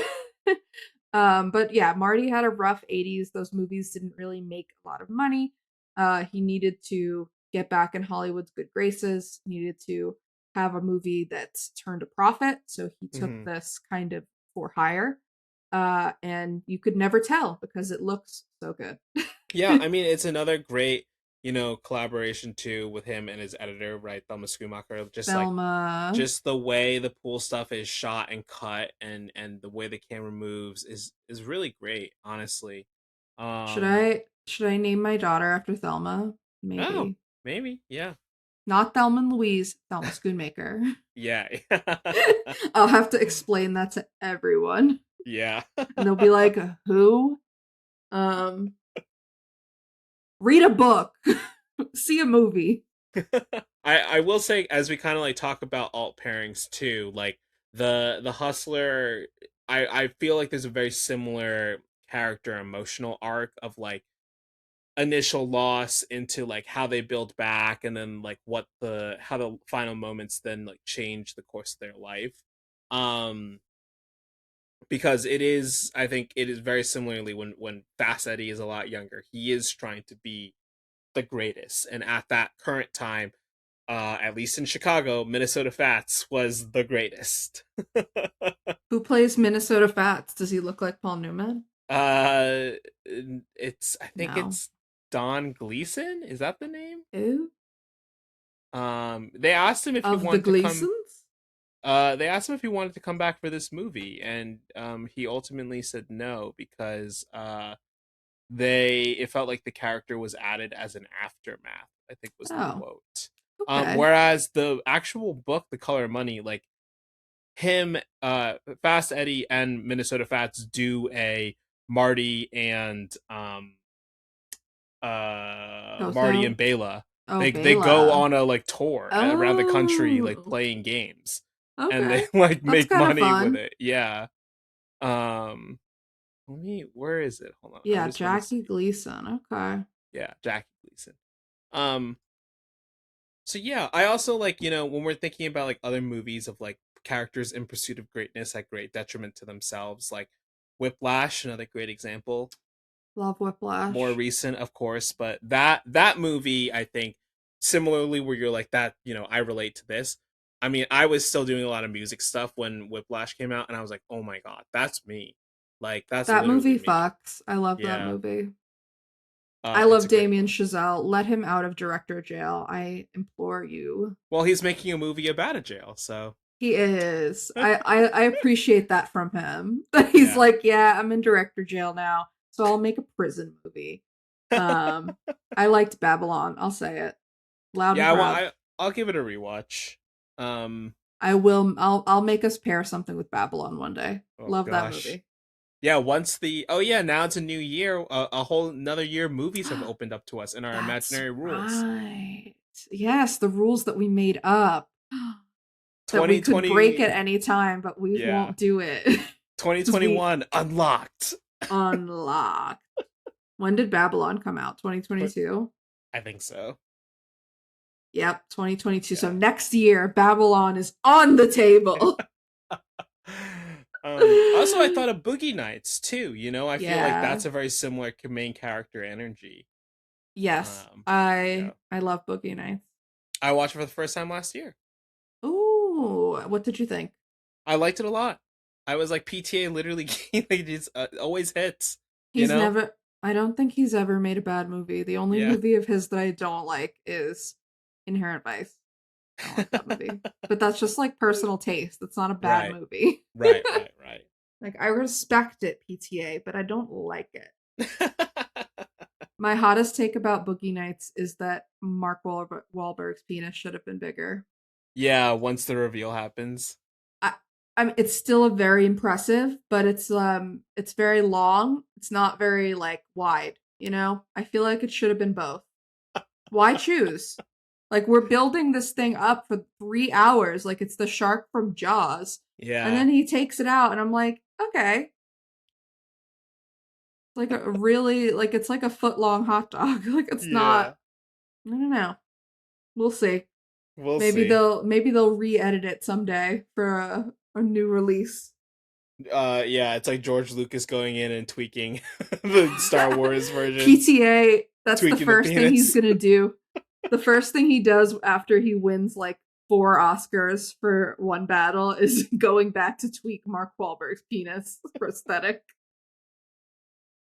but yeah, Marty had a rough 80s. Those movies didn't really make a lot of money. He needed to get back in Hollywood's good graces, needed to have a movie that's turned a profit. So he took Mm-hmm. this kind of for hire. And you could never tell because it looks so good. Yeah, I mean, it's another great, collaboration too with him and his editor, right, Thelma Schumacher. Just like, Thelma. just the way the pool stuff is shot and cut, and the way the camera moves is really great, honestly. Should Um, I name my daughter after Thelma? oh, Maybe. maybe, yeah, Not Thelma and Louise, Thelma Schoonmaker. yeah, I'll have to explain that to everyone. yeah. And they'll be like, "Who?" Um, read a book. See a movie. I will say, as we kind of like talk about alt pairings too, like the Hustler, I feel like there's a very similar character emotional arc of like initial loss into like how they build back, and then like what the how the final moments then like change the course of their life. Um because it is, I think it is very similarly when Fast Eddie is a lot younger, he is trying to be the greatest, and at that current time, at least in Chicago, Minnesota Fats was the greatest. Who plays Minnesota Fats? Does he look like Paul Newman? uh I think No. it's Don Gleason, is that the name? Who? They asked him if he Of the wanted to come. Gleasons? They asked him if he wanted to come back for this movie, and he ultimately said no because they it felt like the character was added as an aftermath, I think was the Oh, quote. okay. Whereas the actual book, The Color of Money, like him, Fast Eddie and Minnesota Fats do a Marty and Marty Coco? and Bela. Oh, They go Bela. on a like tour around the country like Oh, playing games, and they okay. like That's make kind of money with fun. it. Yeah. Um where is it? Hold on. I Yeah, just want to Jackie see. Gleason. Okay. Yeah, Jackie Gleason. Um so yeah, I also like, when we're thinking about like other movies of like characters in pursuit of greatness at great detriment to themselves, like Whiplash, another great example. Love More Whiplash. recent, of course, but that movie, I think, similarly, where you're like that, I relate to this. I mean, I was still doing a lot of music stuff when Whiplash came out, and I was like, oh my god, that's me. Like that's That literally movie me. fucks. I love that Yeah. movie. I It's love a great Damien one. Chazelle. Let him out of director jail. I implore you. Well, he's making a movie about a jail, so He is. I appreciate that from him. That he's yeah. like, yeah, I'm in director jail now, so I'll make a prison movie. Um, I liked Babylon. I'll say it loud and Yeah, well, proud. I'll give it a rewatch. Um, I will. I'll make us pair something with Babylon one day. oh Love that gosh. movie. Yeah, once the oh yeah, now it's a new year. A whole another year of movies have opened up to us in our That's imaginary rules. right. Yes, the rules that we made up that we could break 2020, at any time, but we yeah. won't do it because we 2021 unlocked. unlock. When did Babylon come out? 2022? I think so. Yep, 2022. Yeah. So next year, Babylon is on the table. Also, I thought of Boogie Nights too. You know, I feel like Yeah. that's a very similar main character energy. Yes, Yeah. I love Boogie Nights. I watched it for the first time last year. Ooh, what did you think? I liked it a lot. I was like, PTA literally just always hits. You He's know? never. I don't think he's ever made a bad movie. The only Yeah. movie of his that I don't like is Inherent Vice. I don't like that movie. But that's just like personal taste. It's not a bad Right. movie. Right. Like, I respect it, PTA, but I don't like it. My hottest take about Boogie Nights is that Mark Wahlberg's penis should have been bigger. Yeah, once the reveal happens. I mean, it's still a very impressive, but it's very long. It's not very like wide, you know? I feel like it should have been both. Why choose? Like, we're building this thing up for 3 hours, like it's the shark from Jaws. Yeah. And then he takes it out, and I'm like, okay. It's like a really, like, it's like a foot-long hot dog. Like, it's not, I don't know. We'll see. Maybe they'll re-edit it someday for a new release. Yeah, it's like George Lucas going in and tweaking the Star Wars version. PTA, that's the first thing he's gonna do. The first thing he does after he wins like 4 Oscars for one battle is going back to tweak Mark Wahlberg's penis prosthetic.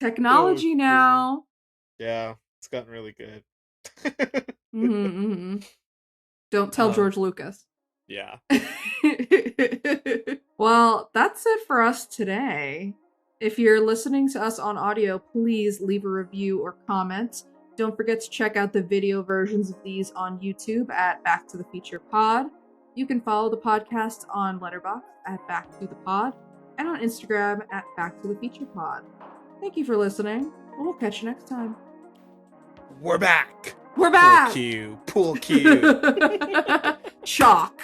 Technology now. Yeah, it's gotten really good. Don't tell George Lucas. Yeah. Well, that's it for us today. If you're listening to us on audio, please leave a review or comment. Don't forget to check out the video versions of these on YouTube at Back to the Feature Pod. You can follow the podcast on Letterboxd at Back to the Pod and on Instagram at Back to the Feature Pod. Thank you for listening, and we'll catch you next time. We're back. We're back. Pool cue. Chalk.